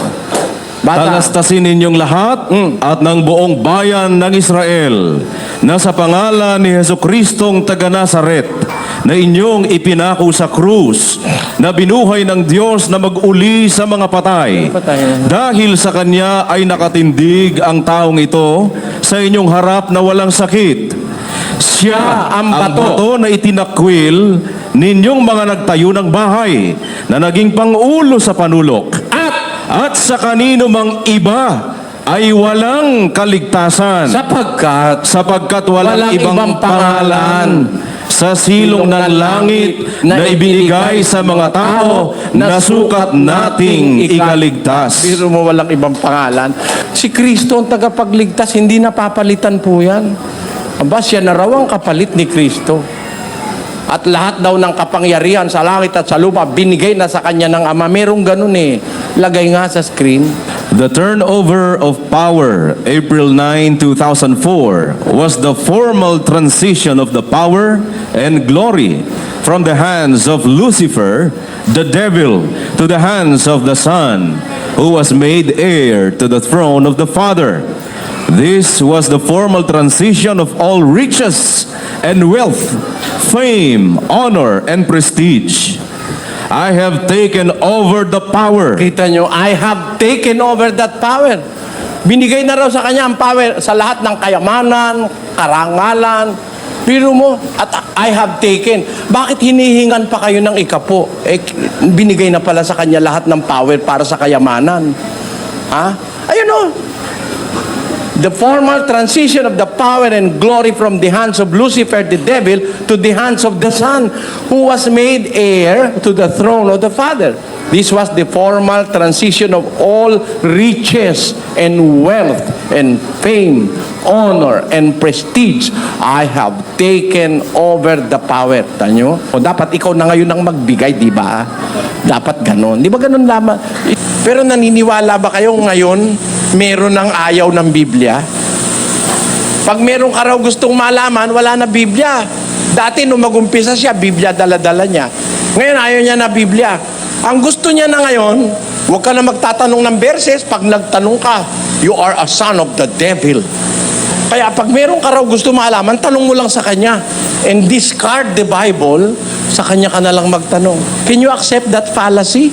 Bata. Talastasin ninyong lahat at ng buong bayan ng Israel na sa pangalan ni Jesucristong taga Nazaret na inyong ipinako sa krus na binuhay ng Diyos na mag-uli sa mga patay. Dahil sa Kanya ay nakatindig ang taong ito sa inyong harap na walang sakit. Siya ang bato na itinakwil ninyong mga nagtayo ng bahay na naging pangulo sa panulok. At sa kanino mang iba ay walang kaligtasan sapagkat walang ibang pangalan sa silong ng langit na ibinigay sa mga tao na sukat nating ikaligtas. Biro mo, walang ibang pangalan. Si Kristo ang tagapagligtas, hindi napapalitan po yan. Aba, siya na raw ang kapalit ni Kristo. At lahat daw ng kapangyarihan sa langit at sa lupa, binigay na sa kanya ng Ama. Merong ganun eh. Lagay nga sa screen. The turnover of power, April 9, 2004, was the formal transition of the power and glory from the hands of Lucifer, the devil, to the hands of the Son, who was made heir to the throne of the Father. This was the formal transition of all riches and wealth, fame, honor, and prestige. I have taken over the power. Kita nyo, I have taken over that power. Binigay na raw sa kanya ang power sa lahat ng kayamanan, karangalan. Pero mo, at I have taken. Bakit hinihingan pa kayo ng ikapo? Eh, binigay na pala sa kanya lahat ng power para sa kayamanan. Ha? Ayun o. The formal transition of the power and glory from the hands of Lucifer, the devil, to the hands of the Son, who was made heir to the throne of the Father. This was the formal transition of all riches and wealth and fame, honor and prestige. I have taken over the power. Tanyo? O dapat ikaw na ngayon ang magbigay, di ba? Dapat ganon. Di ba ganon lamang? Pero naniniwala ba kayo ngayon, meron ng ayaw ng Biblia? Pag meron ka raw gustong malaman, wala na Biblia. Dati nung magumpisa siya, Biblia dala-dala niya. Ngayon ayaw niya na Biblia. Ang gusto niya na ngayon, huwag ka na magtatanong ng verses. Pag nagtanong ka, you are a son of the devil. Kaya pag meron ka raw gusto malaman, tanong mo lang sa kanya. And discard the Bible, sa kanya ka na lang magtanong. Can you accept that fallacy?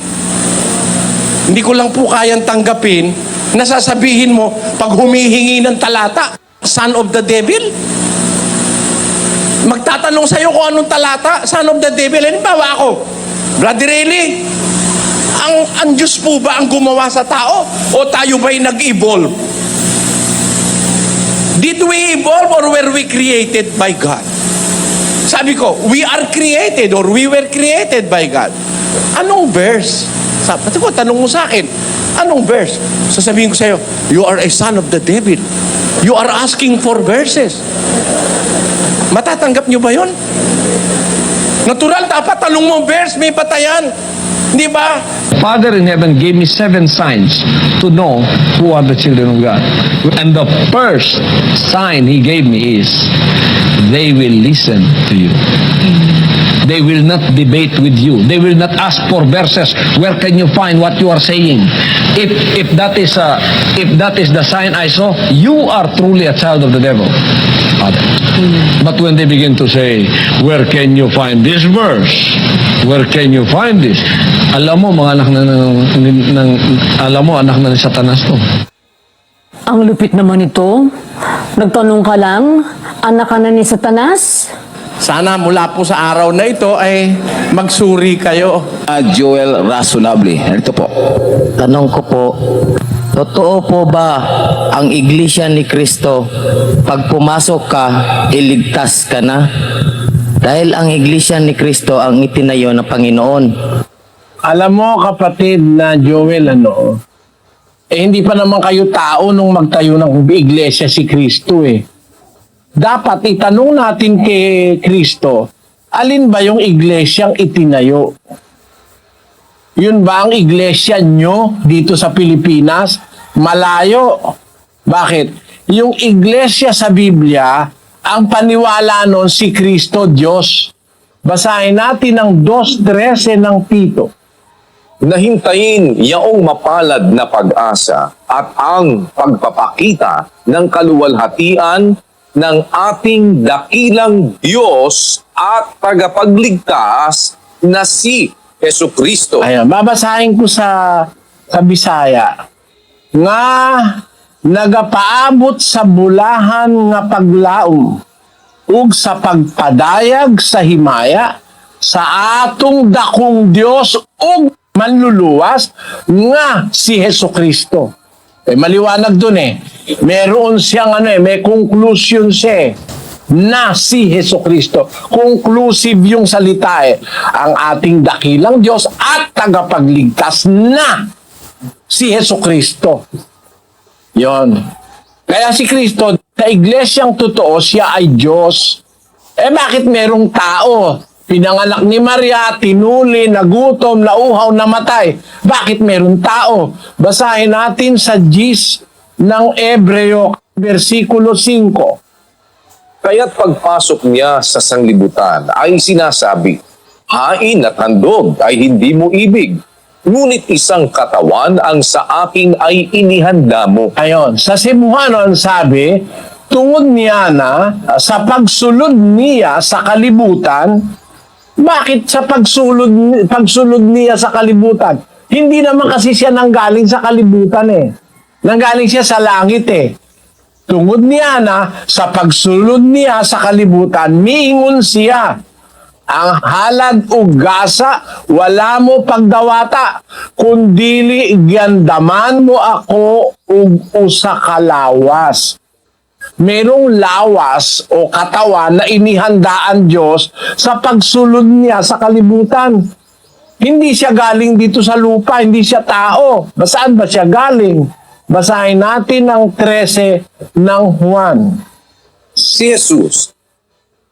Hindi ko lang po kayang tanggapin na sasabihin mo, pag humihingi ng talata, son of the devil? Magtatanong sa'yo kung anong talata, son of the devil. Halimbawa ako, Brother Eli, ang Diyos po ba ang gumawa sa tao? O tayo ba'y nag-evolve? Did we evolve or were we created by God? Sabi ko, we are created or we were created by God. Anong verse? Sabi ko, tanong mo sa akin, anong verse? Sasabihin ko sa'yo, you are a son of the devil. You are asking for verses. Matatanggap nyo ba yun? Natural, dapat tanong mo verse, may batayan. Di ba? Father in heaven gave me 7 signs to know who are the children of God. And the first sign he gave me is, they will listen to you. They will not debate with you. They will not ask for verses. Where can you find what you are saying? If that is the sign I saw, you are truly a child of the devil, Father. But when they begin to say, where can you find this verse? Where can you find this? Alam mo, mga anak anak na ni Satanas to. Ang lupit naman ito. Nagtanong ka lang, anak ka na ni Satanas? Sana mula po sa araw na ito ay magsuri kayo. Joel Razonable. Ito po. Tanong ko po, totoo po ba ang Iglesia ni Kristo, pag pumasok ka, iligtas ka na? Dahil ang Iglesia ni Kristo ang itinayo ng Panginoon. Alam mo kapatid na Joel, hindi pa naman kayo tao nung magtayo ng iglesia si Kristo eh. Dapat itanong natin kay Kristo, alin ba yung iglesyang itinayo? Yun ba ang iglesia nyo dito sa Pilipinas? Malayo. Bakit? Yung iglesia sa Biblia, ang paniwala nun si Kristo Diyos. Basahin natin ang 2:13 ng Tito. Nahintayin yaong mapalad na pag-asa at ang pagpapakita ng kaluwalhatian ng ating dakilang Diyos at tagapagligtas na si Jesucristo. Ayun, babasahin ko sa Bisaya. Nga nagapaabot sa bulahan nga paglaom ug sa pagpadayag sa himaya sa atong dakong Dios ug manluluwas nga si Jesucristo. Maliwanag dun Meron siyang may conclusion siya na si Jesucristo. Conclusive yung salita Ang ating dakilang Diyos at tagapagligtas na si Jesucristo. Yon. Kaya si Kristo, sa iglesyang totoo, siya ay Diyos. Bakit merong tao? Pinanganak ni Maria, tinuli, nagutom, nauhaw, namatay. Bakit meron tao? Basahin natin sa Gis ng Ebreo, versikulo 5. Kaya't pagpasok niya sa sanglibutan ay sinasabi, hain at handog ay hindi mo ibig, ngunit isang katawan ang sa akin ay inihanda mo. Ayon, sa Cebuano sabi, tungod niya na sa pagsulod niya sa kalibutan. Bakit sa pagsulod niya sa kalibutan? Hindi naman kasi siya nanggaling sa kalibutan Nanggaling siya sa langit Tungod niya na sa pagsulod niya sa kalibutan, miingon siya. Ang halad ug gasa, wala mo pagdawata, kundili gandaman mo ako ug usa ka lawas. Merong lawas o katawan na inihandaan Diyos sa pagsulod niya sa kalibutan. Hindi siya galing dito sa lupa, hindi siya tao. Saan ba siya galing? Basahin natin ang 13 ng Juan. Si Jesus,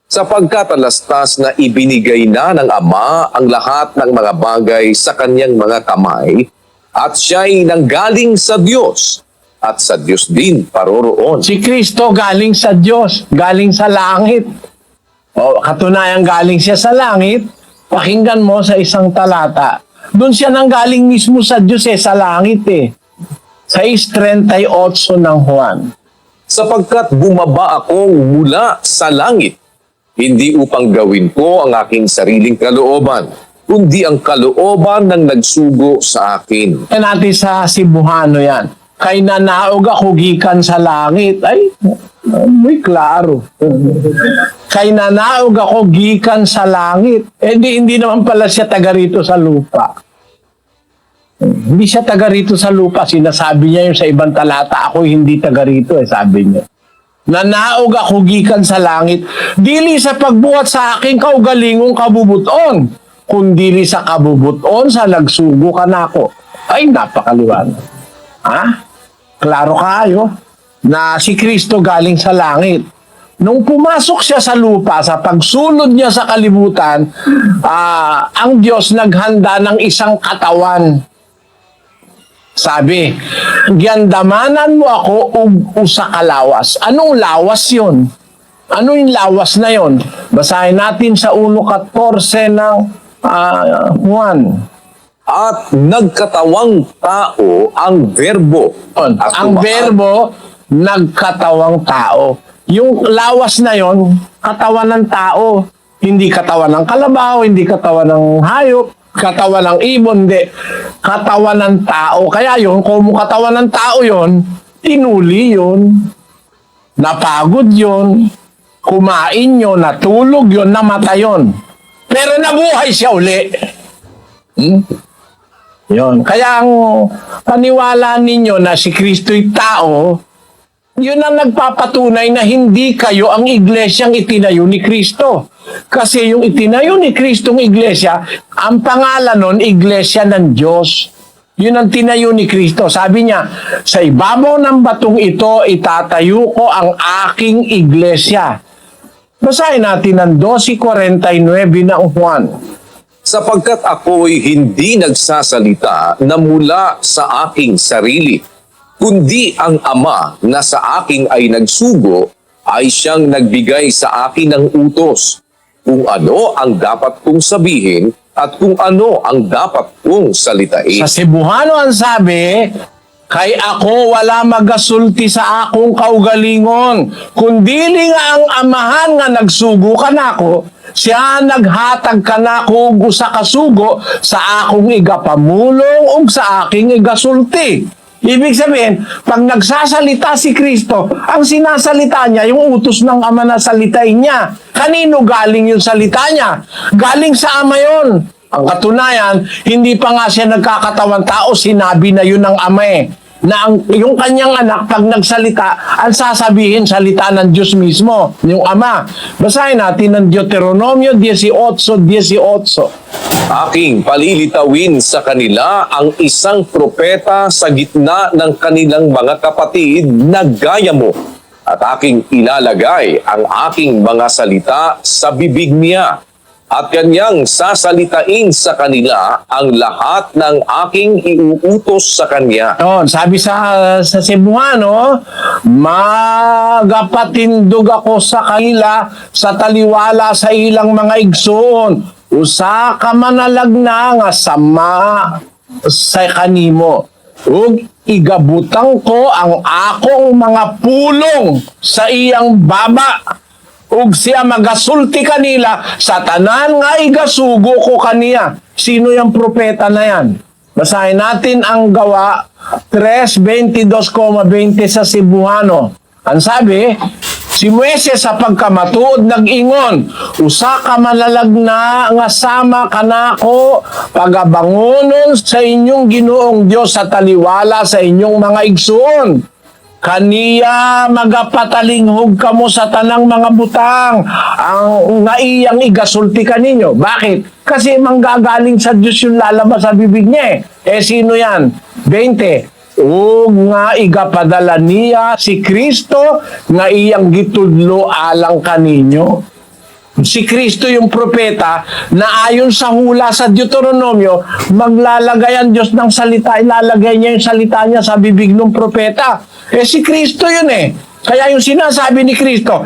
sapagkat alastas na ibinigay na ng Ama ang lahat ng mga bagay sa kanyang mga kamay, at siya'y nanggaling sa Diyos at sa Diyos din paroroon. Si Kristo galing sa Diyos, galing sa langit. O, katunayan galing siya sa langit, pakinggan mo sa isang talata. Doon siya nanggaling mismo sa Diyos sa langit Sa 6:38 ng Juan. Sapagkat bumaba ako mula sa langit, hindi upang gawin ko ang aking sariling kalooban, kundi ang kalooban ng nagsugo sa akin. Yan natin sa Cebuano yan. Kay nanaog ako gikan sa langit. Ay, muy klaro. Kay nanaog ako gikan sa langit. Hindi naman pala siya taga rito sa lupa. Hindi siya taga rito sa lupa. Sinasabi niya yung sa ibang talata, ako hindi taga rito sabi niya. Nanaog ako gikan sa langit, dili sa pagbuhat sa aking kaugalingong kabubuton, kundi sa kabubuton sa nagsugo ka na ako. Ay, napakaliwanag. Klaro kayo na si Kristo galing sa langit. Nung pumasok siya sa lupa, sa pagsulod niya sa kalibutan, ang Diyos naghanda ng isang katawan. Sabi, "Giyandamanan mo ako usa ka lawas." Anong lawas yun? Ano yung lawas na yon? Basahin natin sa 1:14 ng Juan. At nagkatawang tao ang verbo. At Ang verbo, nagkatawang tao. Yung lawas na yon, katawan ng tao. Hindi katawan ng kalabaw, hindi katawan ng hayop, katawan ng ibon, hindi. Katawan ng tao. Kaya yun, kung katawan ng tao yon, tinuli yun, napagod yun, kumain yun, natulog yun, namatay yun. Pero nabuhay siya uli. Yun. Kaya ang paniwala ninyo na si Kristo'y tao, yun ang nagpapatunay na hindi kayo ang iglesyang itinayo ni Kristo. Kasi yung itinayo ni Kristong iglesia, ang pangalan nun, Iglesia ng Diyos. Yun ang tinayo ni Kristo. Sabi niya, sa ibabaw ng batong ito, itatayo ko ang aking iglesia. Basahin natin ang 12:49 ng Juan. Sapagkat ako'y hindi nagsasalita na mula sa aking sarili, kundi ang Ama na sa akin ay nagsugo ay siyang nagbigay sa akin ng utos, kung ano ang dapat kong sabihin at kung ano ang dapat kong salitain. Sa Cebuano ang sabi, kay ako wala magasulti sa akong kaugalingon, kundi nga ang amahan nga nagsugo ka na ako, siya naghatag ka na ko sa kasugo sa akong igapamulong ug sa aking igasulti. Ibig sabihin, pag nagsasalita si Kristo, ang sinasalita niya, yung utos ng Ama na salitain niya. Kanino galing yung salita niya? Galing sa Ama yun. Ang katunayan, hindi pa nga siya nagkakatawang tao, sinabi na yun ng Ama na yung kanyang anak, pag nagsalita, ang sasabihin salita ng Diyos mismo, yung Ama. Basahin natin ng Deuteronomio 18:18. Aking palilitawin sa kanila ang isang propeta sa gitna ng kanilang mga kapatid na gaya mo, at aking ilalagay ang aking mga salita sa bibig niya, at kanyang sasalitain sa kanila ang lahat ng aking iuutos sa kanya. Yun, sabi sa Cebuano, magapatindog ako sa kanila sa taliwala sa ilang mga igsoon. Usa ka manalagna nga sama sa kanimo. Ug igabutang ko ang akong mga pulong sa iyang baba. Ug siya magasulti kanila sa tanan nga igasugo ko kaniya. Sino yung propeta na yan? Basahin natin ang Gawa 3:22,20 sa Cebuano. Ang sabi, si Moises sa pagkamatuod nag-ingon, usa ka malalagna nga sama kanako pagabangonon sa inyong Ginoong Dios sa taliwala sa inyong mga igsoon. Kaniya magapatalinghog kamo sa tanang mga butang ang nga iyang igasulti kaninyo. Bakit? Kasi manggagaling sa Diyos yung lalabas sa bibig niya. Sino yan? 20. O nga igapadala niya si Kristo nga iyang gitudlo alang kaninyo. Si Kristo yung propeta na ayon sa hula sa Deuteronomio, maglalagay ang Diyos ng salita, ilalagay niya yung salita niya sa bibig ng propeta. Si Kristo yun eh. Kaya yung sinasabi ni Kristo,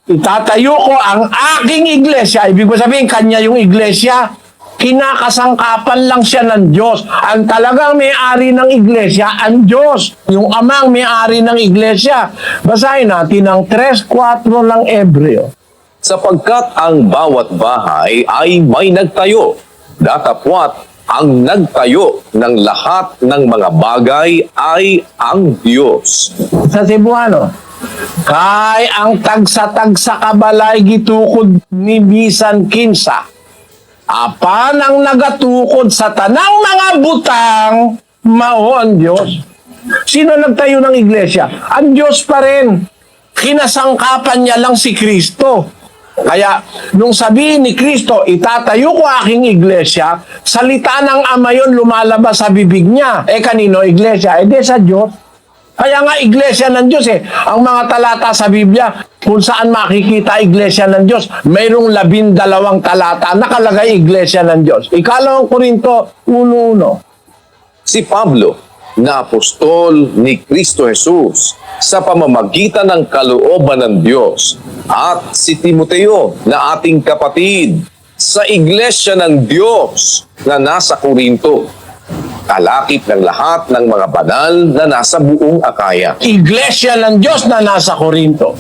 itatayo ko ang aking iglesia. Ibig sabihin, kanya yung iglesia. Kinakasangkapan lang siya ng Diyos. Ang talagang may-ari ng iglesia, ang Diyos. Yung amang may-ari ng iglesia. Basahin natin ang 3:4 ng Hebreo. Sapagkat ang bawat bahay ay may nagtayo, datapwat ang nagtayo ng lahat ng mga bagay ay ang Diyos. Sa Cebuano, kay ang tagsa-tagsa kabalay gitukod ni bisan kinsa. Apan ang nagatukod sa tanang mga butang, mao ang Diyos. Sino nagtayo ng iglesia? Ang Diyos pa rin. Kinasangkapan niya lang si Kristo. Kaya, nung sabihin ni Kristo, itatayo ko aking iglesia, salita ng Ama yun lumalabas sa bibig niya. Kanino iglesia? Di sa Diyos. Kaya nga iglesia ng Diyos eh. Ang mga talata sa Biblia, kung saan makikita iglesia ng Diyos, mayroong 12 talata nakalagay iglesia ng Diyos. 2 Korinto 1:1. Si Pablo, na apostol ni Kristo Jesus sa pamamagitan ng kalooban ng Diyos, at si Timoteo na ating kapatid sa iglesia ng Diyos na nasa Korinto, kalakip ng lahat ng mga banal na nasa buong Akaya. Iglesia ng Diyos na nasa Korinto.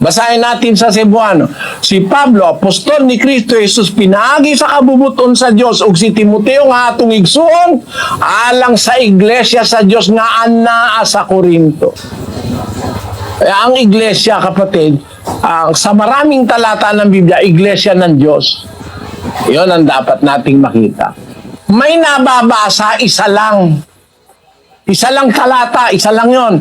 Basahin natin sa Cebuano. Si Pablo, apostol ni Kristo Jesus, pinaagi sa kabubuton sa Diyos, ug si Timoteo nga atong igsuon, alang sa iglesia sa Diyos nga anaa sa Korinto. Ang iglesia, kapatid, sa maraming talata ng Biblia, iglesia ng Diyos. Iyon ang dapat nating makita. May nababasa, isa lang. Isa lang talata, isa lang yon.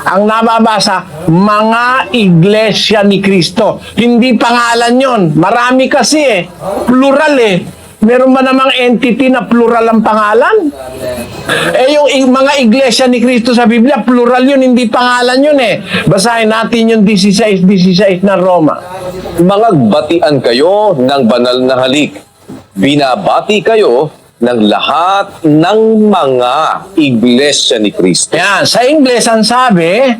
Ang nababasa, mga iglesia ni Kristo. Hindi pangalan yon. Marami kasi eh. Plural eh. Meron ba namang entity na plural ang pangalan? Yung mga iglesia ni Kristo sa Biblia, plural yun, hindi pangalan yun eh. Basahin natin yung 16:16 ng Roma. Mangagbatian kayo ng banal na halik. Binabati kayo ng lahat ng mga iglesia ni Kristo. Yan, sa Ingles ang sabi,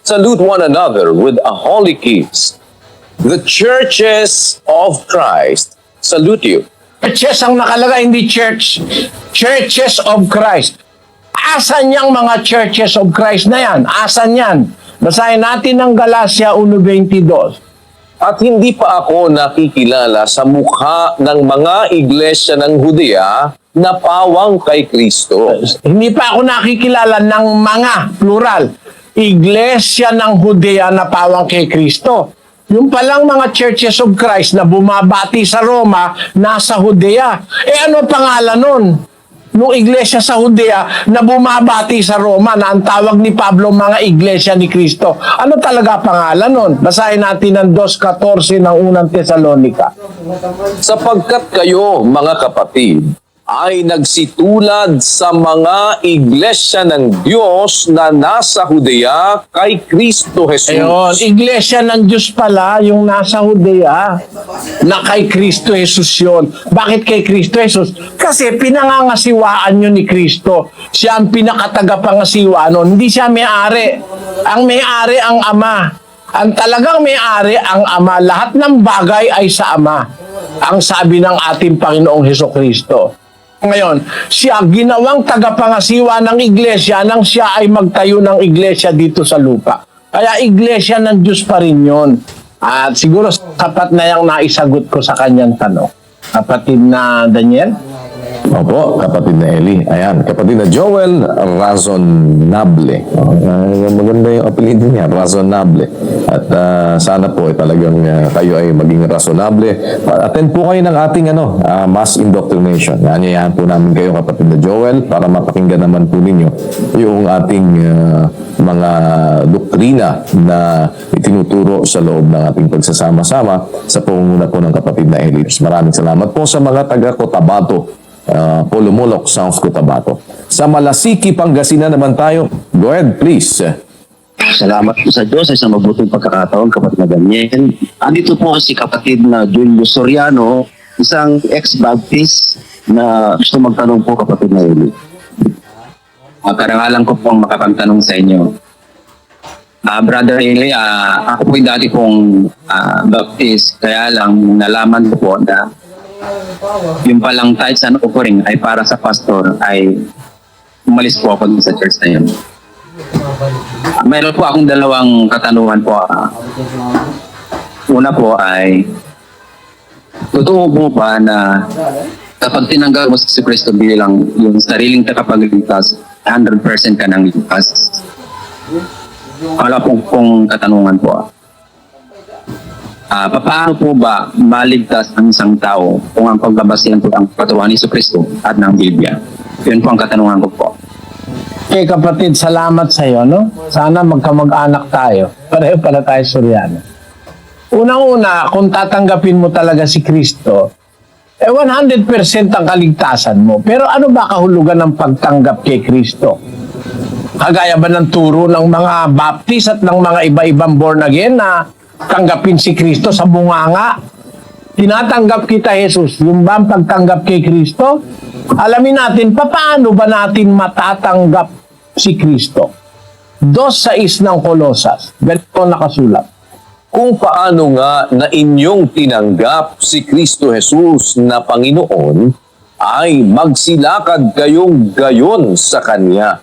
Salute one another with a holy kiss. The churches of Christ salute you. churches ang nakalagay, hindi church. Churches of Christ. Asan yang mga churches of Christ na yan? Asan yan? Basahin natin ang Galacia 1:22. At hindi pa ako nakikilala sa mukha ng mga iglesia ng Judea na pawang kay Kristo. Hindi pa ako nakikilala ng mga, plural, iglesia ng Judea na pawang kay Kristo. Yung palang mga churches of Christ na bumabati sa Roma, nasa Judea. Ano pangalan nun? Nung iglesia sa Judea na bumabati sa Roma na ang tawag ni Pablo mga iglesia ni Kristo. Ano talaga pangalan nun? Basahin natin ang 2:14 ng unang Tesalonica. Sapagkat kayo, mga kapatid, ay nagsitulad sa mga iglesia ng Diyos na nasa Judea kay Kristo Jesus. Ayun, iglesia ng Diyos pala yung nasa Judea na kay Kristo Jesus yun. Bakit kay Kristo Jesus? Kasi pinangangasiwaan yun ni Kristo. Siya ang pinakatagapangasiwa nun. Hindi siya may-ari. Ang may-ari ang Ama. Ang talagang may-ari ang Ama. Lahat ng bagay ay sa Ama. Ang sabi ng ating Panginoong Hesukristo. Ngayon, siya ginawang tagapangasiwa ng iglesia nang siya ay magtayo ng iglesia dito sa lupa. Kaya iglesia ng Diyos pa rin yun. At siguro sapat na yung naisagot ko sa kanyang tanong. Kapatid na Daniel? Opo, kapatid na Eli. Ayan, kapatid na Joel Razonable. Maganda yung apelido niya, Razonable. At sana po talagang kayo ay maging razonable. Attend po kayo ng ating mass indoctrination. Anyayahan po namin kayo, kapatid na Joel, para mapakinggan naman po ninyo yung ating mga doktrina na itinuturo sa loob ng ating pagsasama-sama sa pangunguna po ng kapatid na Eli. Maraming salamat po sa mga taga-Cotabato. Polumulok, South Cotabato. Sa Malasiki, Pangasinan naman tayo. Go ahead, please. Salamat po sa Diyos sa isang mabuting pagkakataon, kapatid na Daniel. Andito po si kapatid na Julio Soriano, isang ex-Baptist na gusto magtanong po, kapatid na Eli. Karangalan ko pong makapagtanong sa inyo. Brother Eli, ako po'y dati pong Baptist, kaya lang nalaman ko po na yung palang tithes na offering ay para sa pastor, ay umalis po ako sa church na yun. Mayroon po akong dalawang katanungan po. Una po ay, totoo po ba na kapag tinanggap mo si Kristo bilang yung sariling tagapagligtas, 100% ka nang ligtas? Wala pong katanungan po. Paano po ba maligtas ang isang tao kung ang pagbabasihan po ang katawan ni Kristo at ng Biblia? Yun po ang katanungan ko po. Okay, kapatid, salamat sa iyo, no? Sana magkamag-anak tayo. Pareho pala tayo Soriano. Unang-una, kung tatanggapin mo talaga si Kristo, 100% ang kaligtasan mo. Pero ano ba kahulugan ng pagtanggap kay Kristo? Kagaya ba ng turo ng mga Baptist at ng mga iba-ibang born again na tanggapin si Kristo sa bunganga? Tinatanggap kita, Jesus. Yung ba ang pagtanggap kay Kristo? Alamin natin, paano ba natin matatanggap si Kristo? 2:6 ng Kolosas. Ganito nakasulat. Kung paano nga na inyong tinanggap si Kristo Jesus na Panginoon, ay magsilakad kayong gayon sa Kanya,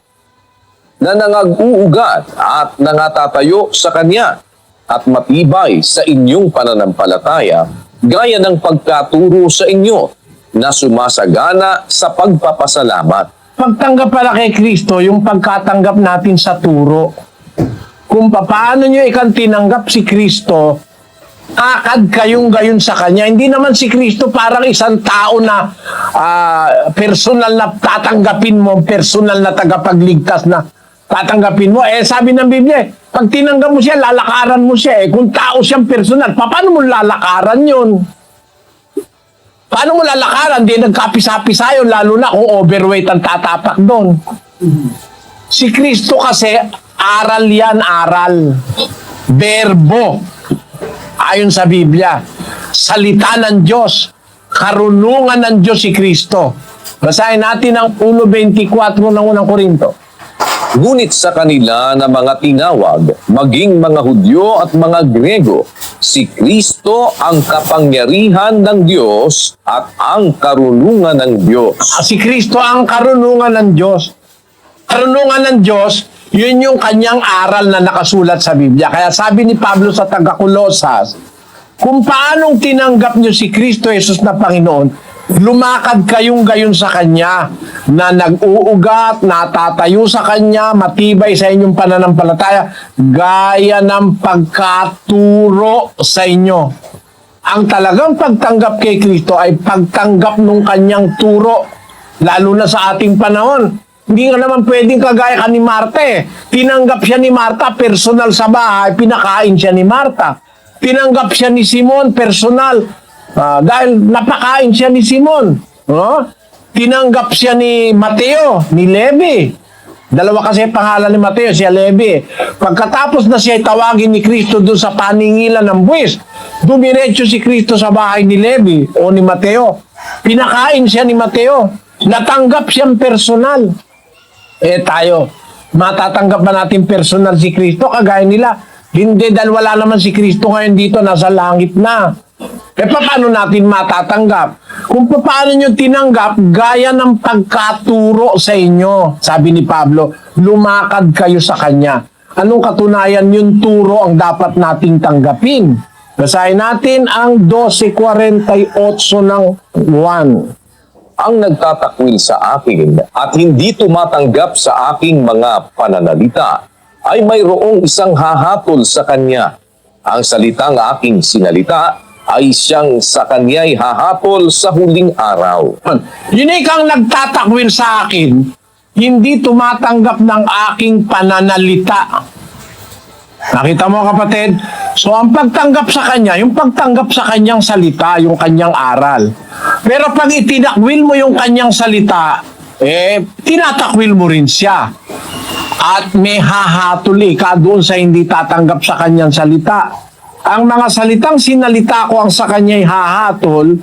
na nangag-uugat at nangatatayo sa Kanya, at matibay sa inyong pananampalataya, gaya ng pagkaturo sa inyo, na sumasagana sa pagpapasalamat. Pagtanggap pala kay Kristo, yung pagkatanggap natin sa turo. Kung paano nyo ikang tinanggap si Kristo, akad kayong gayon sa Kanya. Hindi naman si Kristo parang isang tao na personal na tatanggapin mo, personal na tagapagligtas na tatanggapin mo. Sabi ng Biblia, pag tinanggap mo siya, lalakaran mo siya. Kung tao siyang personal, paano mo lalakaran yun? Paano mo lalakaran? Di nagkapisa-pisa yun, lalo na kung overweight ang tatapak doon. Si Kristo kasi, aral yan, aral. Verbo. Ayon sa Biblia. Salita ng Diyos. Karunungan ng Diyos si Kristo. Basahin natin ang 1:24 ng unang Korinto. Ngunit sa kanila na mga tinawag, maging mga Hudyo at mga Grego, si Kristo ang kapangyarihan ng Diyos at ang karunungan ng Diyos. Si Kristo ang karunungan ng Diyos. Karunungan ng Diyos, yun yung kanyang aral na nakasulat sa Biblia. Kaya sabi ni Pablo sa taga-Kolosas, kung paanong tinanggap nyo si Kristo Jesus na Panginoon, lumakad kayong gayon sa Kanya, na nag-uugat, natatayo sa Kanya, matibay sa inyong pananampalataya, gaya ng pagkaturo sa inyo. Ang talagang pagtanggap kay Kristo ay pagtanggap ng Kanyang turo, lalo na sa ating panahon. Hindi nga naman pwedeng kagaya ka ni Marta Tinanggap siya ni Marta, personal sa bahay, pinakain siya ni Marta. Tinanggap siya ni Simon, personal. Dahil napakain siya ni Simon. Tinanggap siya ni Mateo, ni Levi. Dalawa kasi pangalan ni Mateo, siya Levi. Pagkatapos na siya tawagin ni Kristo doon sa paningilan ng buwis, dumiretso si Kristo sa bahay ni Levi o ni Mateo. Pinakain siya ni Mateo. Natanggap siyang personal. Tayo, matatanggap ba natin personal si Kristo kagaya nila? Hindi, dahil wala naman si Kristo ngayon dito, nasa langit na. Paano natin matatanggap? Kung paano nyo tinanggap, gaya ng pagkaturo sa inyo. Sabi ni Pablo, lumakad kayo sa Kanya. Anong katunayan yung turo ang dapat nating tanggapin? Basahin natin ang 12:48 ng 1. Ang nagtatakwil sa akin at hindi tumatanggap sa aking mga pananalita, ay mayroong isang hahatol sa kanya. Ang salitang aking sinalita ay siyang sa kanya'y hahatol sa huling araw. Yun kang nagtatakwil sa akin, hindi tumatanggap ng aking pananalita. Nakita mo kapatid? So ang pagtanggap sa kanya, yung pagtanggap sa kanyang salita, yung kanyang aral. Pero pag itinakwil mo yung kanyang salita, tinatakwil mo rin siya. at may hahatol ka doon sa hindi tatanggap sa kanyang salita. Ang mga salitang sinalita ko ang sa kanya'y hahatol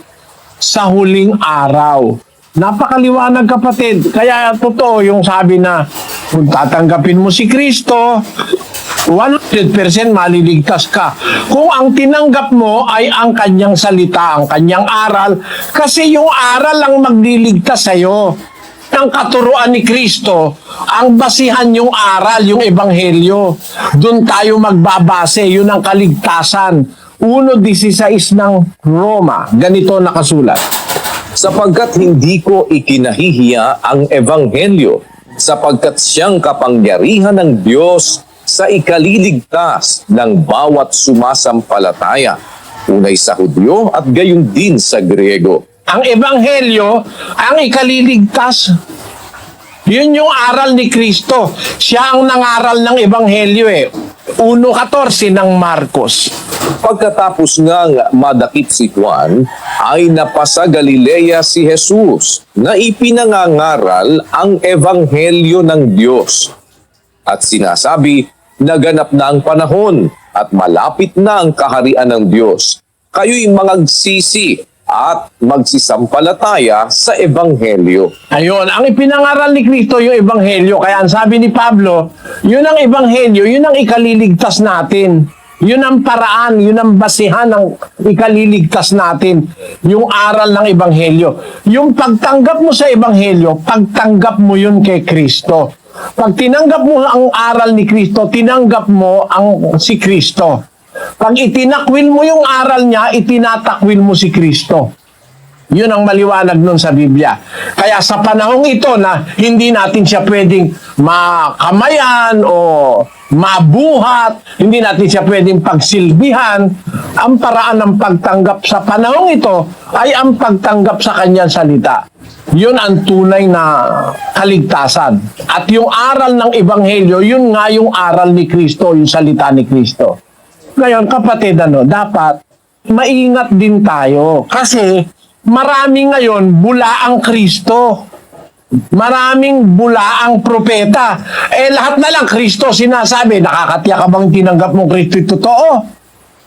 sa huling araw. Napakaliwanag, kapatid. Kaya totoo yung sabi na kung tatanggapin mo si Kristo, 100% maliligtas ka. Kung ang tinanggap mo ay ang kanyang salita, ang kanyang aral, kasi yung aral ang magliligtas sa'yo. Ang katuruan ni Kristo, ang basihan yung aral, yung ebanghelyo. Doon tayo magbabase, yun ang kaligtasan. 1:16 ng Roma, ganito nakasulat. Sapagkat hindi ko ikinahihiya ang ebanghelyo, sapagkat siyang kapangyarihan ng Diyos sa ikaliligtas ng bawat sumasampalataya, unay sa Hudyo at gayon din sa Griego. Ang ebanghelyo, ang ikaliligtas, yun yung aral ni Kristo. Siya ang nangaral ng ebanghelyo 1:14 ng Marcos. Pagkatapos ngang madakip si Juan, ay napasa Galilea si Jesus na ipinangangaral ang ebanghelyo ng Diyos. At sinasabi, naganap na ang panahon at malapit na ang kaharian ng Diyos. Kayo'y mangagsisi at magsisampalataya sa ebanghelyo. Ayun, ang ipinangaral ni Kristo yung ebanghelyo. Kaya ang sabi ni Pablo, yun ang ebanghelyo, yun ang ikaliligtas natin. Yun ang paraan, yun ang basihan ng ikaliligtas natin. Yung aral ng ebanghelyo. Yung pagtanggap mo sa ebanghelyo, pagtanggap mo yun kay Kristo. Pag tinanggap mo ang aral ni Kristo, tinanggap mo ang si Kristo. Pag itinakwil mo yung aral niya, itinatakwil mo si Kristo. Yun ang maliwanag nun sa Biblia. Kaya sa panahong ito na hindi natin siya pwedeng makamayan o mabuhat, hindi natin siya pwedeng pagsilbihan, ang paraan ng pagtanggap sa panahong ito ay ang pagtanggap sa kanyang salita. Yun ang tunay na kaligtasan. At yung aral ng ebanghelyo, yun nga yung aral ni Kristo, yung salita ni Kristo. Ngayon, kapatid, dapat maingat din tayo. Kasi marami ngayon bulaang Kristo. Maraming bulaang propeta. Lahat na lang Kristo sinasabi. Nakakatiyak ka bang tinanggap mong Kristo totoo?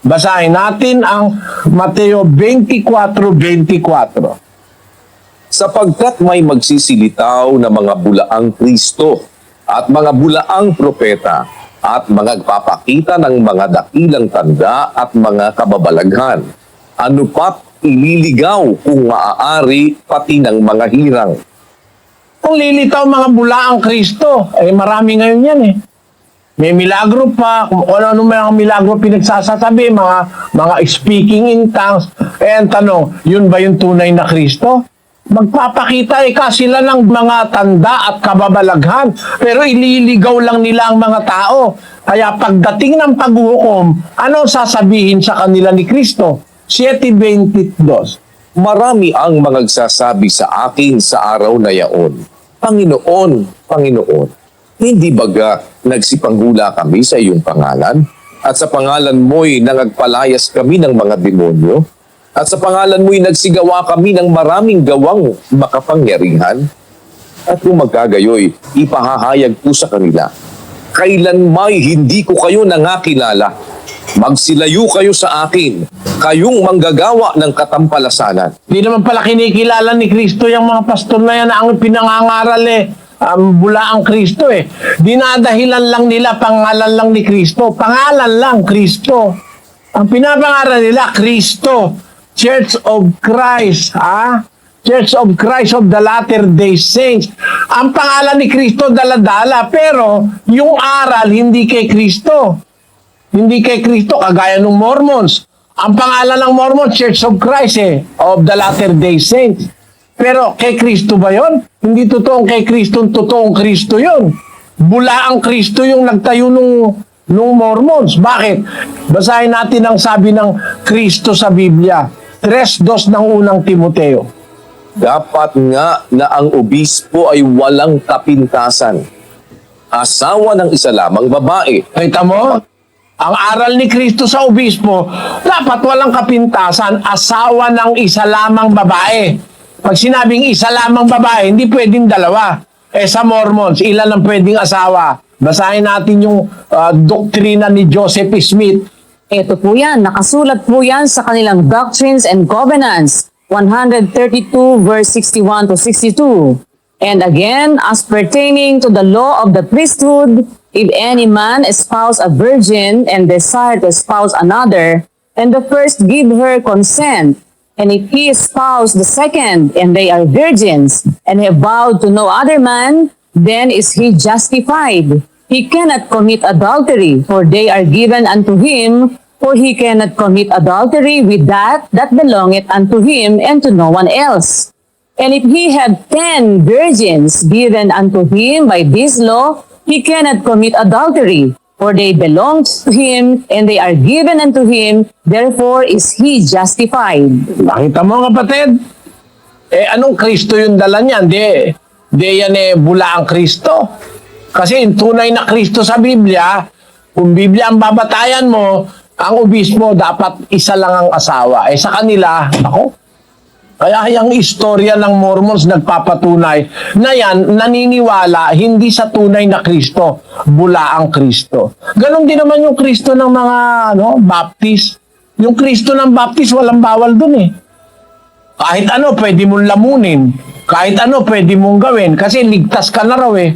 Basahin natin ang Mateo 24:24. Sapagkat may magsisilitaw na mga bulaang Kristo at mga bulaang propeta at mga nagpapakita ng mga dakilang tanda at mga kababalaghan. Ano pat ililigaw kung maaari pati ng mga hirang. Kung lilitaw mga bulaang Kristo, marami ngayon yan May milagro pa, kung ano mga milagro pinagsasasabi, mga speaking in tongues. Ang tanong, yun ba yung tunay na Kristo? Magpapakita sila ng mga tanda at kababalaghan, pero ililigaw lang nila ang mga tao. Kaya pagdating ng paghuhukom, ano sasabihin sa kanila ni Kristo? 7:22. Marami ang magsasabi sa akin sa araw na yaon, Panginoon, Panginoon, hindi baga nagsipanghula kami sa iyong pangalan? At sa pangalan mo'y nangagpalayas kami ng mga demonyo? At sa pangalan mo'y nagsigawa kami ng maraming gawang makapangyarihan? At kung magkagayoy, ipahahayag po sa kanila, kailan may hindi ko kayo nangakilala? Magsilayo kayo sa akin, kayong manggagawa ng katampalasanan. Di naman pala kinikilala ni Kristo yung mga pastor na yan ang pinangangaral bula ang Kristo Dinadahilan lang nila, pangalan lang ni Kristo. Pangalan lang, Kristo. Ang pinapangaral nila, Kristo. Church of Christ, Church of Christ of the Latter-day Saints. Ang pangalan ni Kristo dala-dala, pero yung aral hindi kay Kristo. Hindi kay Kristo, kagaya ng Mormons. Ang pangalan ng Mormons, Church of Christ of the Latter-day Saints. Pero kay Kristo ba yon? Hindi totoong kay Kristo, totoong Kristo yon. Bula ang Kristo yung nagtayo nung Mormons. Bakit? Basahin natin ang sabi ng Kristo sa Biblia. 3:2 ng unang Timoteo. Dapat nga na ang obispo ay walang kapintasan, asawa ng isa lamang babae. Kita mo? Ang aral ni Kristo sa obispo, dapat walang kapintasan, asawa ng isa lamang babae. Pag sinabing isa lamang babae, hindi pwedeng dalawa. Sa Mormons, ilan ang pwedeng asawa? Basahin natin yung doktrina ni Joseph Smith. Ito po yan, nakasulat po yan sa kanilang Doctrines and Covenants, 132 verse 61 to 62. And again, as pertaining to the law of the priesthood, if any man espouse a virgin and desire to espouse another, and the first give her consent, and if he espouse the second, and they are virgins, and have vowed to no other man, then is he justified. He cannot commit adultery, for they are given unto him, for he cannot commit adultery with that belongeth unto him, and to no one else. And if he have 10 virgins given unto him by this law, he cannot commit adultery, for they belong to him, and they are given unto him, therefore is he justified. Nakita mo kapatid? Anong Kristo yung dala niyan? Di yan bula ang Kristo. Kasi yung tunay na Kristo sa Biblia, kung Biblia ang babatayan mo, ang obispo dapat isa lang ang asawa. Sa kanila, kaya yung istorya ng Mormons nagpapatunay na yan, naniniwala hindi sa tunay na Kristo, bula ang Kristo. Ganon din naman yung Kristo ng mga Baptist. Yung Kristo ng Baptist, walang bawal dun eh. Kahit ano, pwede mong lamunin. Kahit ano, pwede mong gawin. Kasi ligtas ka na raw eh.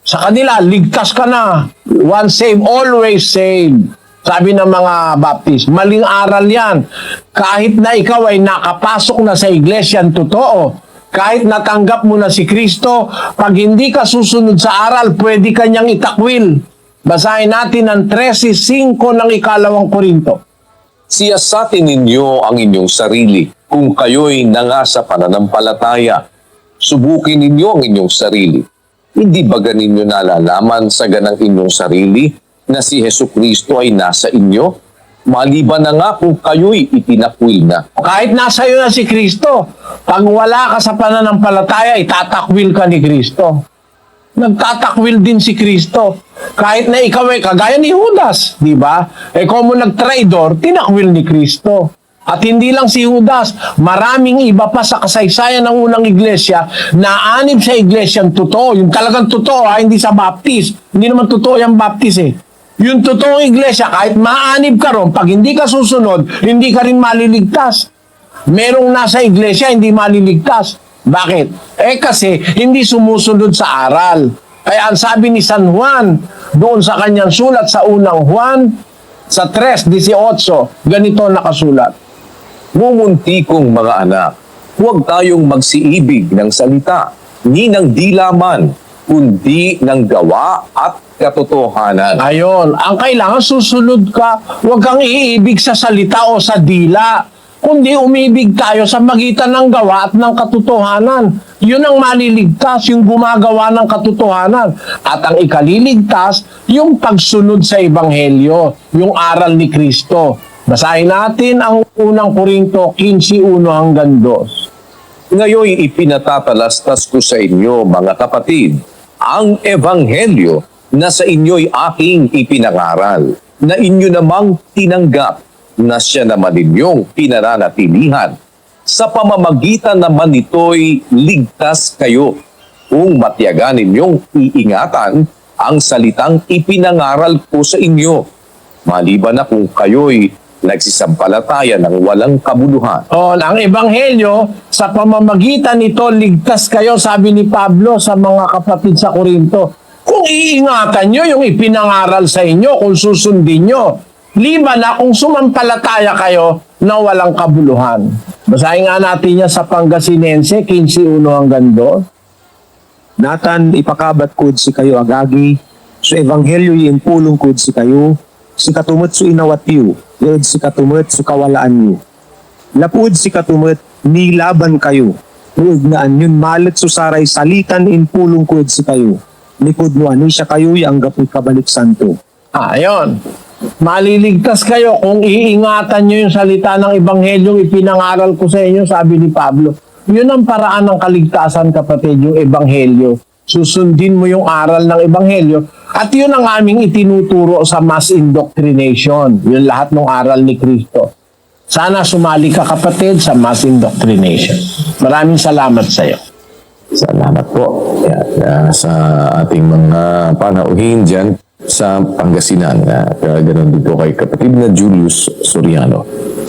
Sa kanila, ligtas ka na. Once saved, always saved. Sabi ng mga Baptist, maling aral yan. Kahit na ikaw ay nakapasok na sa iglesia, totoo. Kahit natanggap mo na si Kristo, pag hindi ka susunod sa aral, pwede ka niyang itakwil. Basahin natin ang 13:5 ng 2 Korinto. Siyasatin ninyo ang inyong sarili kung kayo'y nangasa pananampalataya. Subukin ninyo ang inyong sarili. Hindi ba ganinyo nalalaman sa ganang inyong sarili na si Hesukristo ay nasa inyo? Maliban na nga kung kayo'y itinakwil na. Kahit nasa iyo na si Kristo, pag wala ka sa pananampalataya, itatakwil ka ni Kristo. Nagtatakwil din si Kristo. Kahit na ikaw ay kagaya ni Judas, di ba? Kung mo nagtraidor, tinakwil ni Kristo. At hindi lang si Judas, maraming iba pa sa kasaysayan ng unang iglesia na anib sa iglesyang totoo. Yung talagang totoo, hindi sa Baptist. Hindi naman totoo yung Baptist eh. Yung totoong iglesia, kahit maanib ka ron, pag hindi ka susunod, hindi ka rin maliligtas. Merong nasa iglesia, hindi maliligtas. Bakit? Kasi hindi sumusunod sa aral. Kaya ang sabi ni San Juan, doon sa kanyang sulat sa unang Juan, sa 3:18, ganito nakasulat. Mumunti kong mga anak, huwag tayong magsiibig ng salita, ni ng dilaman, kundi ng gawa at katotohanan. Ayon, ang kailangan susunod ka, huwag kang iibig sa salita o sa dila, kundi umibig tayo sa magitan ng gawa at ng katotohanan. Yun ang maliligtas, yung gumagawa ng katotohanan. At ang ikaliligtas, yung pagsunod sa Ebanghelyo, yung aral ni Kristo. Basahin natin ang unang Korinto 15:1-2. Ngayon ipinatatalastas ko sa inyo, mga kapatid, ang Ebanghelyo na sa inyo'y aking ipinangaral, na inyo namang tinanggap, na siya naman ninyong pinananatilihan. Sa pamamagitan naman nito'y ligtas kayo, kung matiyagan ninyong iingatan ang salitang ipinangaral ko sa inyo, maliban na kung kayo'y nagsisampalataya ng walang kabuluhan. Ang Ebanghelyo, sa pamamagitan nito, ligtas kayo, sabi ni Pablo sa mga kapatid sa Korinto. Kung iingatan nyo yung ipinangaral sa inyo, kung susundin nyo, liban na kung sumampalataya kayo na walang kabuluhan. Basahin nga natin yan sa Pangasinense 15:1-2. Natan ipakabat kod si kayo agagi, so ebanghelyo yung pulong kod si kayo, si katumot so inawat yu, yun si katumot so kawalaan yu. Lapud si katumot, nilaban kayo, huwag na anyun malit so saray salitan in pulong kod si kayo. Likod mo ani siya kayo yung gapoy kabalik santo. Ayun. Maliligtas kayo kung iingatan nyo yung salita ng Ebanghelyong ipinangaral ko sa inyo, sabi ni Pablo. Yun ang paraan ng kaligtasan, kapatid, yung Ebanghelyo. Susundin mo yung aral ng Ebanghelyo. At yun ang aming itinuturo sa mass indoctrination. Yun lahat ng aral ni Kristo. Sana sumali ka, kapatid, sa mass indoctrination. Maraming salamat sa iyo. Salamat po sa ating mga panauhin dyan sa Pangasinan. At ganoon din po kay kapatid na Julius Soriano.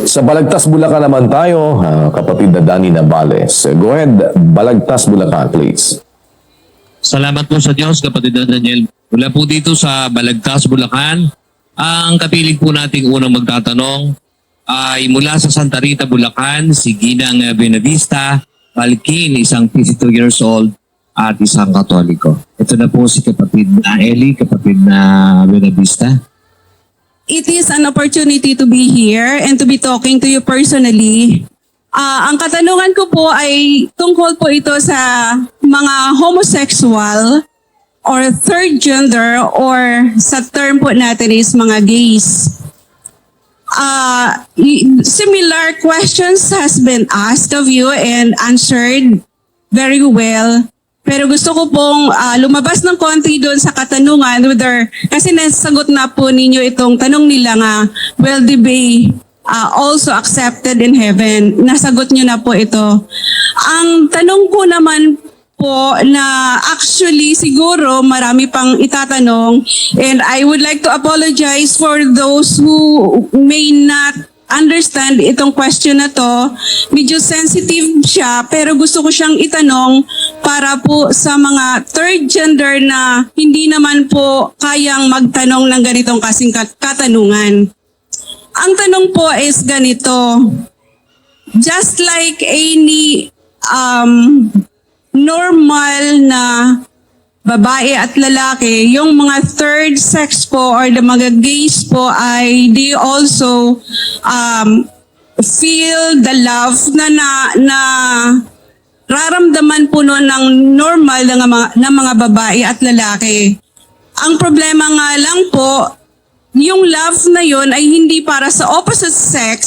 Sa Balagtas, Bulacan naman tayo, kapatid na Danny Navales. Go ahead, Balagtas, Bulacan, please. Salamat po sa Diyos, kapatid na Daniel. Mula po dito sa Balagtas, Bulacan, ang kapiling po nating unang magtatanong ay mula sa Santa Rita, Bulacan, si Ginang Benavista, Palkin, isang 52 years old at isang Katoliko. Ito na po si kapatid na Eli, kapatid na Benavista. It is an opportunity to be here and to be talking to you personally. Ang katanungan ko po ay tungkol po ito sa mga homosexual or third gender or sa term po natin is mga gays. Similar questions has been asked of you and answered very well. Pero gusto ko pong lumabas ng konti doon sa katanungan whether, kasi nasagot na po ninyo itong tanong nila nga, will they be also accepted in heaven? Nasagot nyo na po ito. Ang tanong ko naman po na actually siguro marami pang itatanong and I would like to apologize for those who may not understand itong question na to. Medyo sensitive siya pero gusto ko siyang itanong para po sa mga third gender na hindi naman po kayang magtanong ng ganitong kasing katanungan. Ang tanong po is ganito. Just like any normal na babae at lalaki, yung mga third sex po or the mga gays po ay they also feel the love na raramdaman po noon ng normal na mga babae at lalaki. Ang problema nga lang po, yung love na yon ay hindi para sa opposite sex,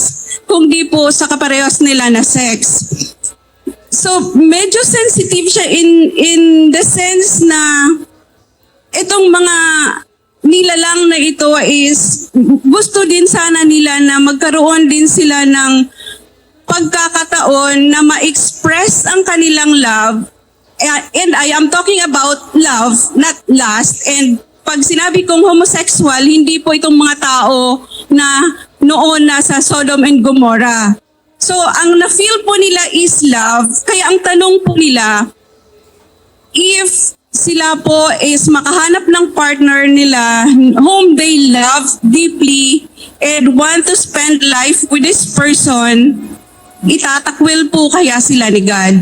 kundi po sa kaparehas nila na sex. So, medyo sensitive siya in the sense na itong mga nilalang na ito is gusto din sana nila na magkaroon din sila ng pagkakataon na ma-express ang kanilang love. And I am talking about love, not lust. And pag sinabi kong homosexual, hindi po itong mga tao na noon nasa Sodom and Gomorrah. So, ang na-feel po nila is love. Kaya ang tanong po nila, if sila po is makahanap ng partner nila whom they love deeply and want to spend life with this person, itatakwil po kaya sila ni God.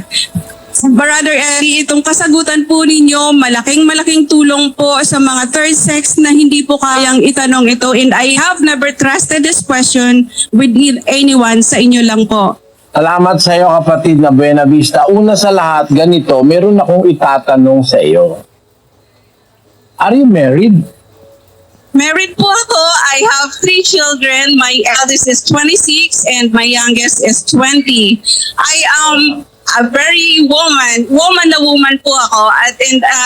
Brother Eli, itong kasagutan po ninyo, malaking tulong po sa mga third sex na hindi po kayang itanong ito. And I have never trusted this question with anyone, sa inyo lang po. Salamat sa iyo kapatid na Buenavista. Una sa lahat, ganito, meron akong itatanong sa iyo. Are you married? Married po ako. I have 3 children. My eldest is 26 and my youngest is 20. I am a very woman po ako at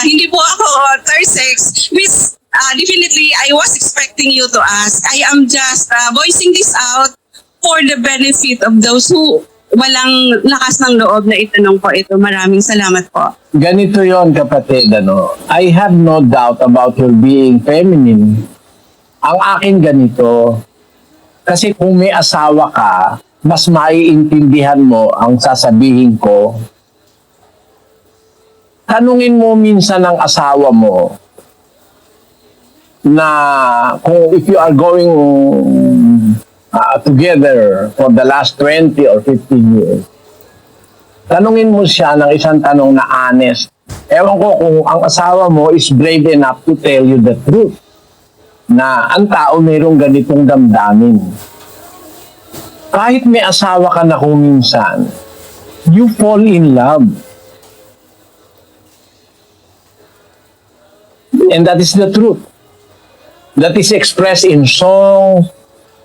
hindi po ako third sex, which definitely I was expecting you to ask. I am just voicing this out for the benefit of those who walang lakas ng loob na itanong po ito. Maraming salamat po. Ganito yon kapatid, I have no doubt about your being feminine. Ang akin ganito, kasi kung may asawa ka, mas maiintindihan mo ang sasabihin ko. Tanungin mo minsan ng asawa mo na kung if you are going together for the last 20 or 15 years, tanungin mo siya ng isang tanong na honest. Ewan ko kung ang asawa mo is brave enough to tell you the truth na ang tao mayroong ganitong damdamin. Kahit may asawa ka na kung minsan, you fall in love. And that is the truth. That is expressed in song,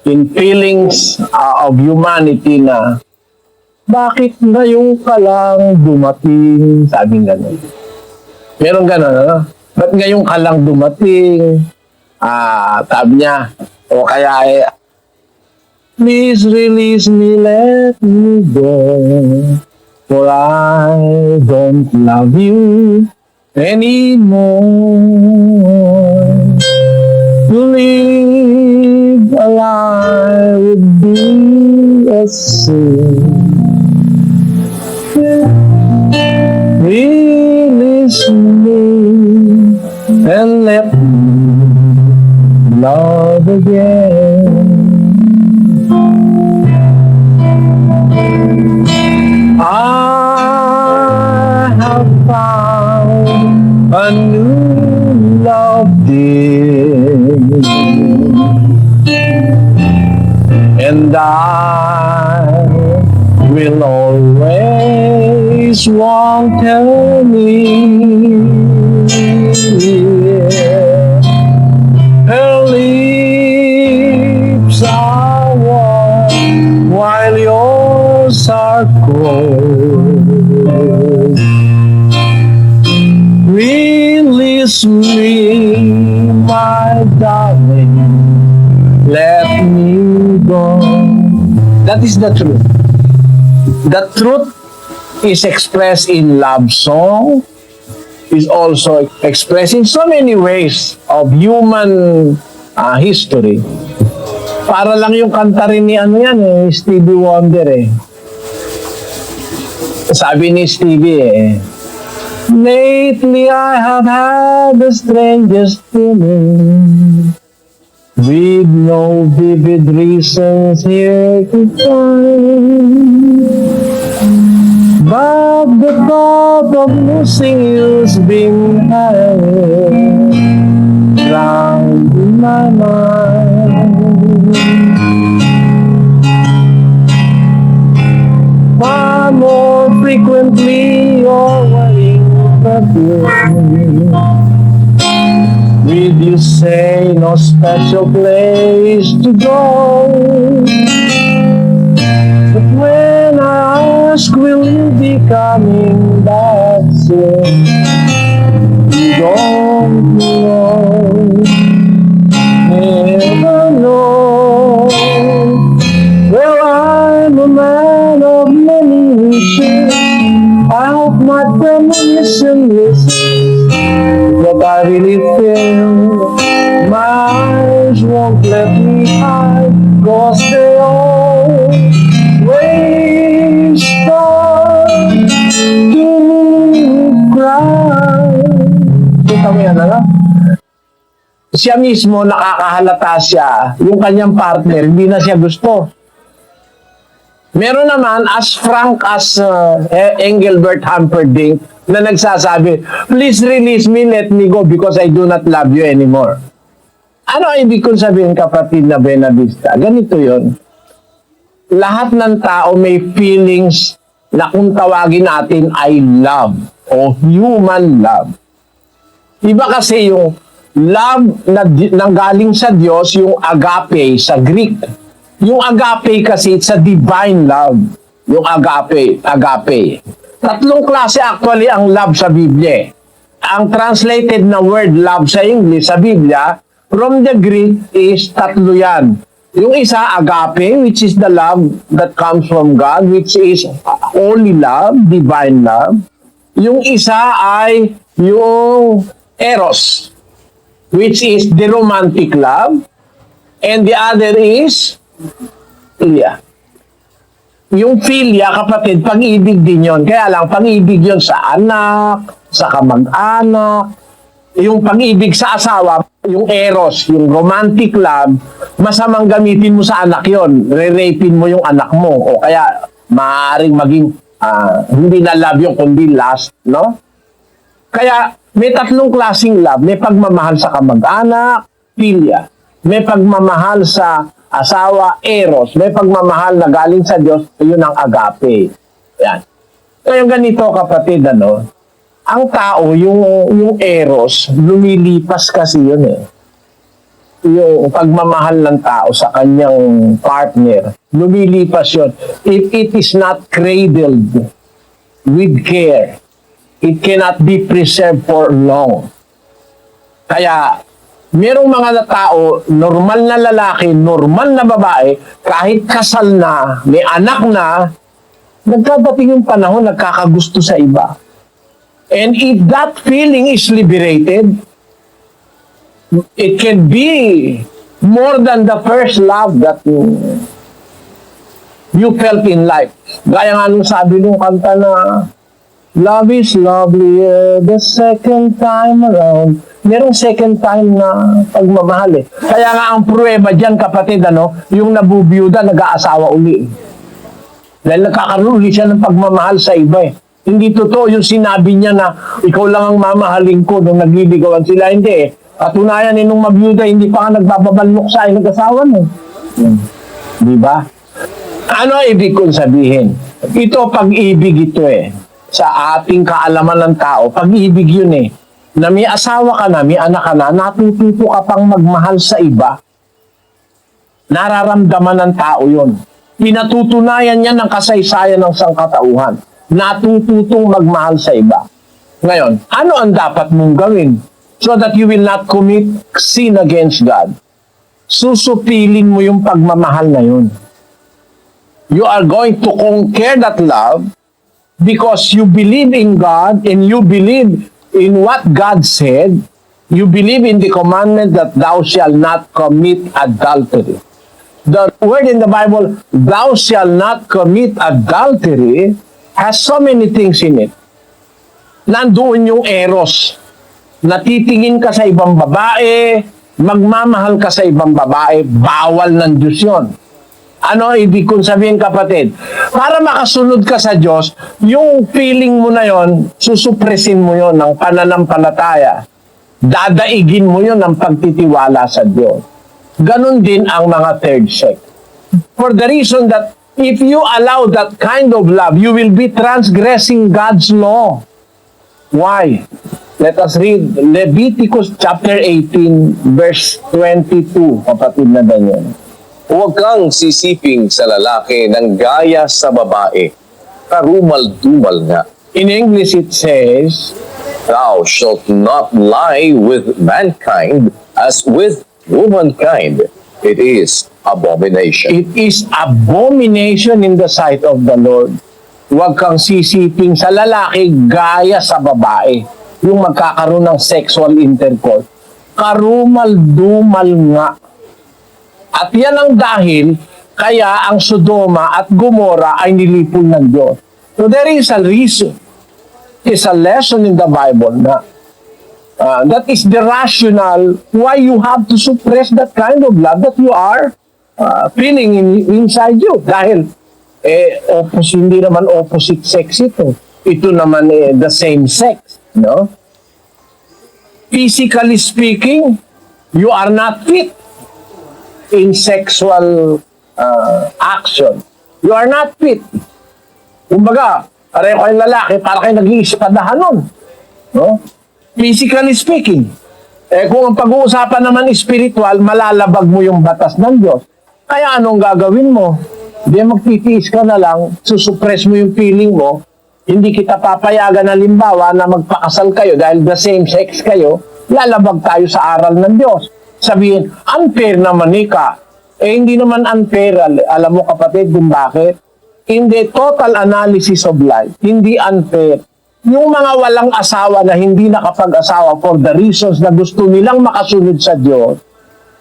in feelings of humanity na, bakit ngayon ka lang dumating? Sabing gano'n. Meron gano'n, ano? Ba't ngayon ka lang dumating? Sabi niya, o kaya please release me, let me go. for I don't love you anymore. To live a life would be a sin. Release me and let me love again. I have found a new love, dear, and I will always want her near. Her lips are warm while yours are cold. Release me, my darling, let me go. That is the truth. The truth is expressed in love song, is also expressed in so many ways of human history. Para lang yung kanta rin ni Stevie Wonder eh. Sabi ni Stevie lately I have had the strangest feeling, with no vivid reasons here to find. But the thought of losing you's been hanging round in my mind. Far more frequently you're wearing perfume, with you say no special place to go. But when I ask, will you be coming back soon? You don't know, never know. Well, I'm a man of many wishes. I hope my premonition listens, but I really feel my eyes won't let me hide, 'cause they always start to cry. Kita mo yan, ano? Siya mismo nakakahalata siya, yung kanyang partner, hindi na siya gusto. Meron naman as frank as Engelbert Humperdinck na nagsasabi, please release me, let me go because I do not love you anymore. Ano ang ibig kong sabihin, kapatid na Benavista? Ganito yon. Lahat ng tao may feelings na kung tawagin natin ay love o human love. Iba kasi yung love na nanggaling sa Diyos, yung agape sa Greek. Yung agape kasi, it's a divine love. Yung agape. Tatlong klase actually ang love sa Biblia. Ang translated na word love sa English, sa Biblia, from the Greek is tatlo yan. Yung isa, agape, which is the love that comes from God, which is holy love, divine love. Yung isa ay yung eros, which is the romantic love. And the other is philia. Yung philia, kapatid, pag-ibig din yon. Kaya lang, pag-ibig yon sa anak, sa kamag-anak, yung pag-ibig sa asawa, yung eros, yung romantic love, masamang gamitin mo sa anak yon. Re-rapin mo yung anak mo. O kaya, maaaring maging, hindi na love yung kundi lust, no? Kaya, may tatlong klaseng love. May pagmamahal sa kamag-anak, philia. May pagmamahal sa asawa, eros. May pagmamahal na galing sa Diyos, yun ang agape. Yan. So yung ganito, kapatid, ang tao, yung eros, lumilipas kasi yun eh. Yung pagmamahal ng tao sa kanyang partner, lumilipas yun. If it is not cradled with care, it cannot be preserved for long. Kaya, merong mga tao, normal na lalaki, normal na babae, kahit kasal na, may anak na, nagkadating yung panahon, nagkakagusto sa iba. And if that feeling is liberated, it can be more than the first love that you felt in life. Gaya nga nung sabi nung kanta na, love is lovely the second time around. Merong second time na pagmamahal eh. Kaya nga ang pruweba dyan, kapatid, yung nabubiyuda, nag-aasawa uli. Dahil nagkakaroon ulit siya ng pagmamahal sa iba eh. Hindi totoo yung sinabi niya na ikaw lang ang mamahalin ko nung nagliligawan sila. Hindi eh. Katunayan nung mabiyuda, hindi pa nga nagbababalok sa nag-asawa mo. Di ba? Ano ibig kong sabihin? Ito, pag-ibig ito eh. Sa ating kaalaman ng tao, pag-ibig yun eh. Na may asawa ka na, may anak ka na, natututo ka pang magmahal sa iba. Nararamdaman ng tao yun. Pinatutunayan niya ng kasaysayan ng sangkatauhan. Natututong magmahal sa iba. Ngayon, ano ang dapat mong gawin so that you will not commit sin against God? Susupilin mo yung pagmamahal na yun. You are going to conquer that love because you believe in God and you believe in what God said. You believe in the commandment that thou shalt not commit adultery. The word in the Bible, thou shalt not commit adultery, has so many things in it. Nandoon yung eros. Natitingin ka sa ibang babae, magmamahal ka sa ibang babae, bawal ng Diyos yun. Ano ibig kong sabihin, kapatid? Para makasunod ka sa Diyos, yung feeling mo na yon, susupresin mo yon ng pananampalataya. Dadaigin mo yon ng pagtitiwala sa Diyos. Ganon din ang mga third sex. For the reason that if you allow that kind of love, you will be transgressing God's law. Why? Let us read Leviticus chapter 18, verse 22, kapatid na Daniel. Huwag kang sisiping sa lalaki ng gaya sa babae. Karumal-dumal nga. In English it says, Thou shalt not lie with mankind as with womankind. It is abomination. It is abomination in the sight of the Lord. Huwag kang sisiping sa lalaki gaya sa babae. Yung magkakaroon ng sexual intercourse. Karumal-dumal nga. At yan ang dahil kaya ang Sodoma at Gomora ay nilipol ng Diyos. So there is a reason. It's a lesson in the Bible na that is the rationale why you have to suppress that kind of love that you are feeling inside you. Dahil hindi naman opposite sex ito. Ito naman the same sex. No? Physically speaking, you are not fit in sexual action. You are not fit. Kumbaga, pareho kayong lalaki, para kayo nag-iispadahan nun. No? Physically speaking. Kung ang pag-uusapan naman spiritual, malalabag mo yung batas ng Diyos. Kaya anong gagawin mo? Hindi magtitiis ka na lang, susuppress mo yung feeling mo, hindi kita papayagan na limbawa na magpakasal kayo dahil the same sex kayo, lalabag tayo sa aral ng Diyos. Sabihin, unfair naman ka. Hindi naman unfair. Alam mo kapatid kung bakit? In the total analysis of life, hindi unfair. Yung mga walang asawa na hindi nakapag-asawa for the reasons na gusto nilang makasunod sa Diyos,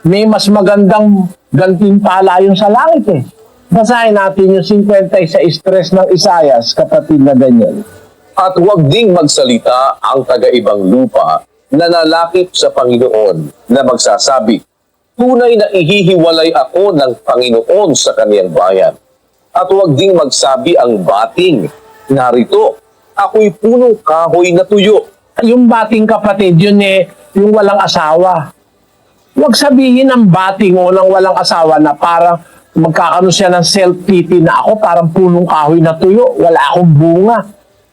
may mas magandang gantimpala yun sa langit eh. Basahin natin yung 50 sa stress ng Isaias, kapatid na Daniel. At huwag ding magsalita ang taga-ibang lupa na nalapit sa Panginoon na magsasabi, tunay na ihihiwalay ako ng Panginoon sa kaniyang bayan. At huwag ding magsabi ang bating, narito, ako'y punong kahoy na tuyo. Yung bating kapatid, yun yung walang asawa. Huwag sabihin ang bating o ng walang asawa na parang magkakaroon siya ng self-pity na ako parang punong kahoy na tuyo, wala akong bunga.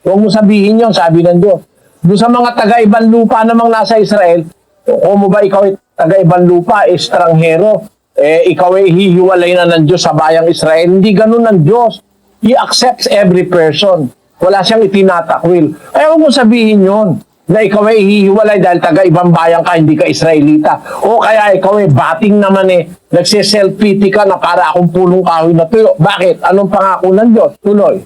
Huwag mo sabihin yun, sabi ng Diyos. Doon sa mga taga-ibang lupa namang nasa Israel, kung mo ba ikaw ay taga-ibang lupa, estranghero, ikaw ay hihiwalay na ng Diyos sa bayang Israel. Hindi ganun ng Diyos. He accepts every person. Wala siyang itinatakwil. Kaya huwag mo sabihin yun, na ikaw ay hihiwalay dahil taga-ibang bayan ka, hindi ka Israelita. O kaya ikaw ay bating naman nagsiself-pity ka na para akong punong kahoy na tuyo. Bakit? Anong pangako ng Diyos? Tuloy.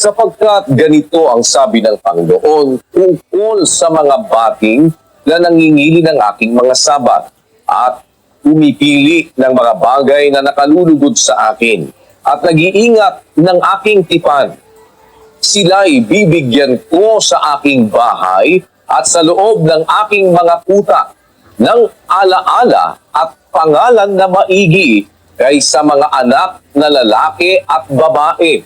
sapagkat ganito ang sabi ng Panginoon tungkol sa mga bating na nangingili ng aking mga sabat at pumipili ng mga bagay na nakalulugod sa akin at nag-iingat ng aking tipan. Sila'y bibigyan ko sa aking bahay at sa loob ng aking mga kuta ng alaala at pangalan na maigi kaysa mga anak na lalaki at babae.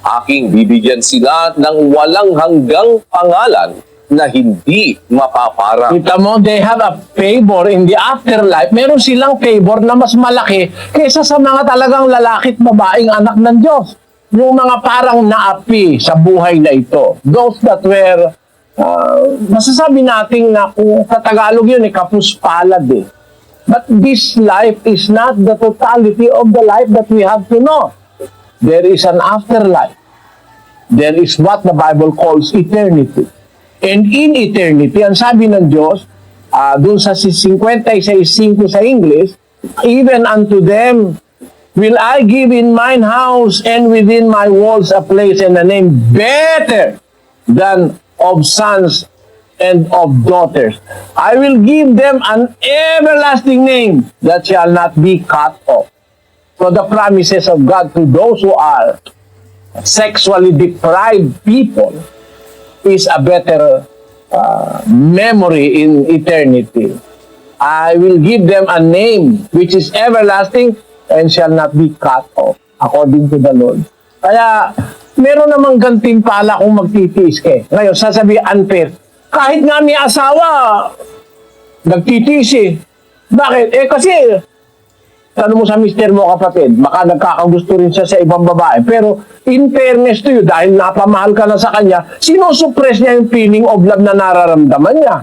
Aking bibigyan sila ng walang hanggang pangalan na hindi mapaparang. Kita mo, they have a favor in the afterlife. Meron silang favor na mas malaki kaysa sa mga talagang lalaki at babaeng anak ng Diyos. Yung mga parang naapi sa buhay na ito. Those that were, masasabi natin na kung sa Tagalog yun, kapuspalad eh. But this life is not the totality of the life that we have to know. There is an afterlife. There is what the Bible calls eternity. And in eternity, ang sabi ng Diyos, dun sa 56:5 sa English, even unto them will I give in mine house and within my walls a place and a name better than of sons and of daughters. I will give them an everlasting name that shall not be cut off. So the promises of God to those who are sexually deprived people is a better memory in eternity. I will give them a name which is everlasting and shall not be cut off, according to the Lord. Kaya, meron namang gantimpala kung magtitiis ka. Ngayon, sasabi unfair. Kahit nga may asawa, nagtitiis eh. Bakit? Kasi, tanong mo sa mister mo, kapatid, baka nagkakagusto rin siya sa ibang babae. Pero, in fairness to you, dahil napamahal ka na sa kanya, sinusuppress niya yung feeling of love na nararamdaman niya.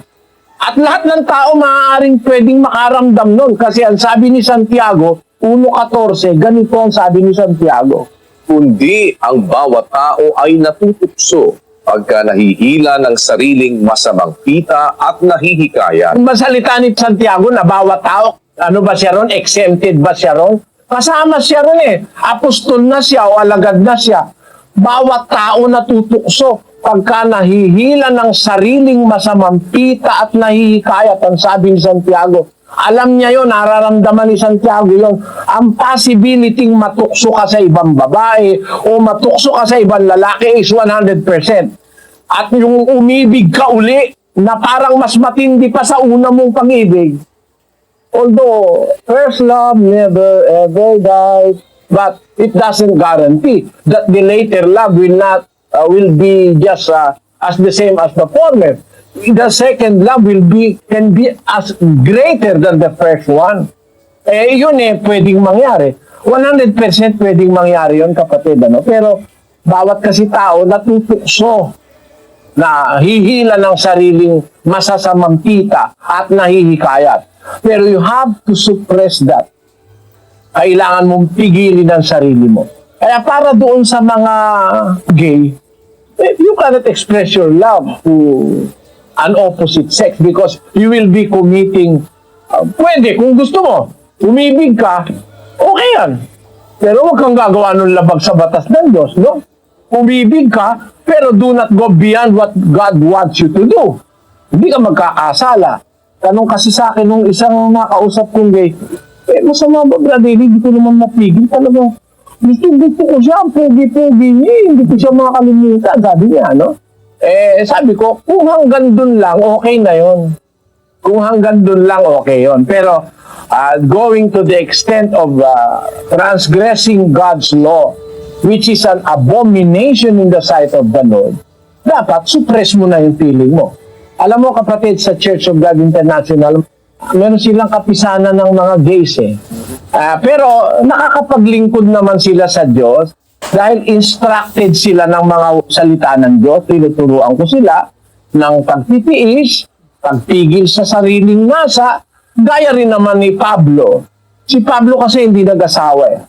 At lahat ng tao maaaring pwedeng makaramdam nun. Kasi ang sabi ni Santiago, 1:14, ganito ang sabi ni Santiago. Kundi ang bawat tao ay natutukso pagka nahihila ng sariling masamang pita at nahihikayat. Ang salita ni Santiago na bawat tao, ano ba siya ron? Exempted ba siya ron? Kasama siya ron eh. Apostol na siya o alagad na siya. Bawat tao natutukso pagka nahihila ng sariling masamang pita at nahihikayat, ang sabi ni Santiago. Alam niya yon, nararamdaman ni Santiago yon. Ang possibility matukso ka sa ibang babae o matukso ka sa ibang lalaki is 100%. At yung umibig ka uli na parang mas matindi pa sa una mong pag-ibig. Although, first love never ever dies, but it doesn't guarantee that the later love will not will be just as the same as the former. The second love can be as greater than the first one. Yun pwedeng mangyari. 100% pwedeng mangyari yun, kapatid. Ano? Pero, bawat kasi tao natutukso na hihila ng sariling masasamang pita at nahihikayat. Pero you have to suppress that. Kailangan mong pigilin ang sarili mo. Kaya para doon sa mga gay, you cannot express your love to an opposite sex because you will be committing, pwede, kung gusto mo, umibig ka, okay yan. Pero huwag kang gagawa ng labag sa batas ng Diyos, no? Umibig ka, pero do not go beyond what God wants you to do. Hindi ka magkakasala. Tanong kasi sa akin nung isang nakausap kong gay, masama ba, brother, hindi ko naman mapigil. Talagang, gusto ko siya, pogi-pogi niya, hindi ko siya makakalimutan, sabi niya, no? Sabi ko, kung hanggang dun lang, okay na yon. Kung hanggang dun lang, okay yon. Pero, going to the extent of transgressing God's law, which is an abomination in the sight of the Lord, dapat suppress mo na yung feeling mo. Alam mo, kapatid, sa Church of God International, meron silang kapisanan ng mga gays eh. Pero nakakapaglingkod naman sila sa Diyos dahil instructed sila ng mga salita ng Diyos. Tinuturuan ko sila ng pagtitiis, pagpigil sa sariling nasa, gaya rin naman ni Pablo. Si Pablo kasi hindi nag-asawa eh.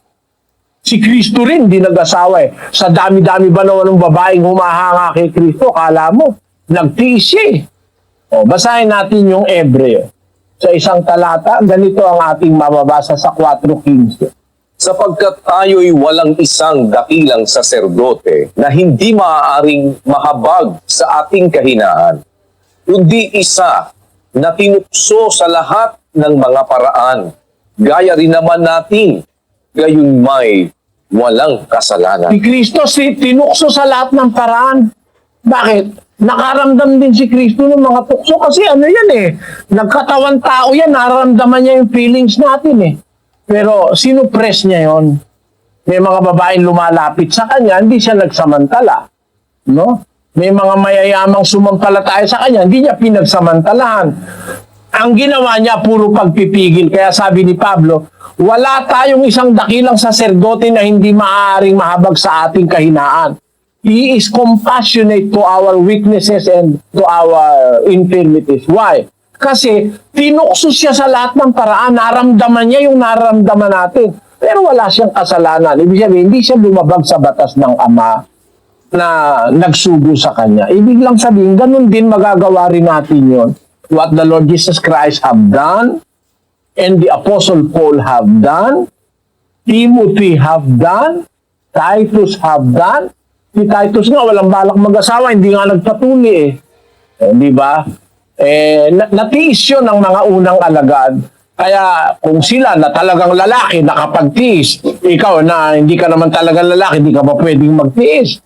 Si Kristo rin hindi nag-asawa eh. Sa dami-dami ba naman ng babaeng humahanga kay Kristo, kala mo, nagtiis siya eh. Basahin natin yung Hebreo. Sa isang talata, ganito ang ating mababasa sa 4:15. sapagkat tayo'y walang isang dakilang saserdote na hindi maaaring mahabag sa ating kahinaan, kundi isa na tinukso sa lahat ng mga paraan, gaya rin naman natin, gayon may walang kasalanan. Si Kristo tinukso sa lahat ng paraan. Bakit? Nakaramdam din si Kristo ng mga tukso kasi ano yan eh. Nagkatawan tao yan, nararamdaman niya yung feelings natin eh. Pero sinupress niya yon. May mga babaeng lumalapit sa kanya, hindi siya nagsamantala. No? May mga mayayamang sumampalataya sa kanya, hindi niya pinagsamantalahan. Ang ginawa niya, puro pagpipigil. Kaya sabi ni Pablo, wala tayong isang dakilang saserdote na hindi maaaring mahabag sa ating kahinaan. He is compassionate to our weaknesses and to our infirmities. Why? Kasi tinukso siya sa lahat ng paraan. Naramdaman niya yung nararamdaman natin. Pero wala siyang kasalanan. Ibig sabihin, hindi siya lumabag sa batas ng Ama na nagsugo sa kanya. Ibig lang sabihin, ganun din magagawa rin natin yon. What the Lord Jesus Christ have done, and the Apostle Paul have done, Timothy have done, Titus have done. Si Titus nga, walang balak mag-asawa, hindi nga nagpatuli eh. Di ba? Natiis yun ng mga unang alagad. Kaya kung sila na talagang lalaki nakapagtiis, ikaw na hindi ka naman talagang lalaki, hindi ka pa pwedeng magtiis.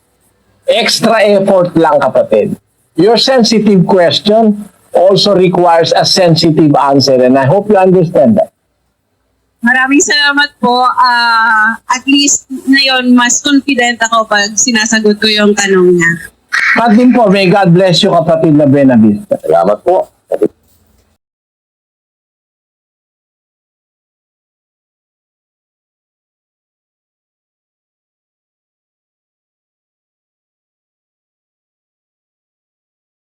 Extra effort lang, kapatid. Your sensitive question also requires a sensitive answer, and I hope you understand that. Maraming salamat po. At least ngayon, mas confident ako pag sinasagot ko yung tanong niya. Pat din po, may God bless you, kapatid na Benavista. Salamat po.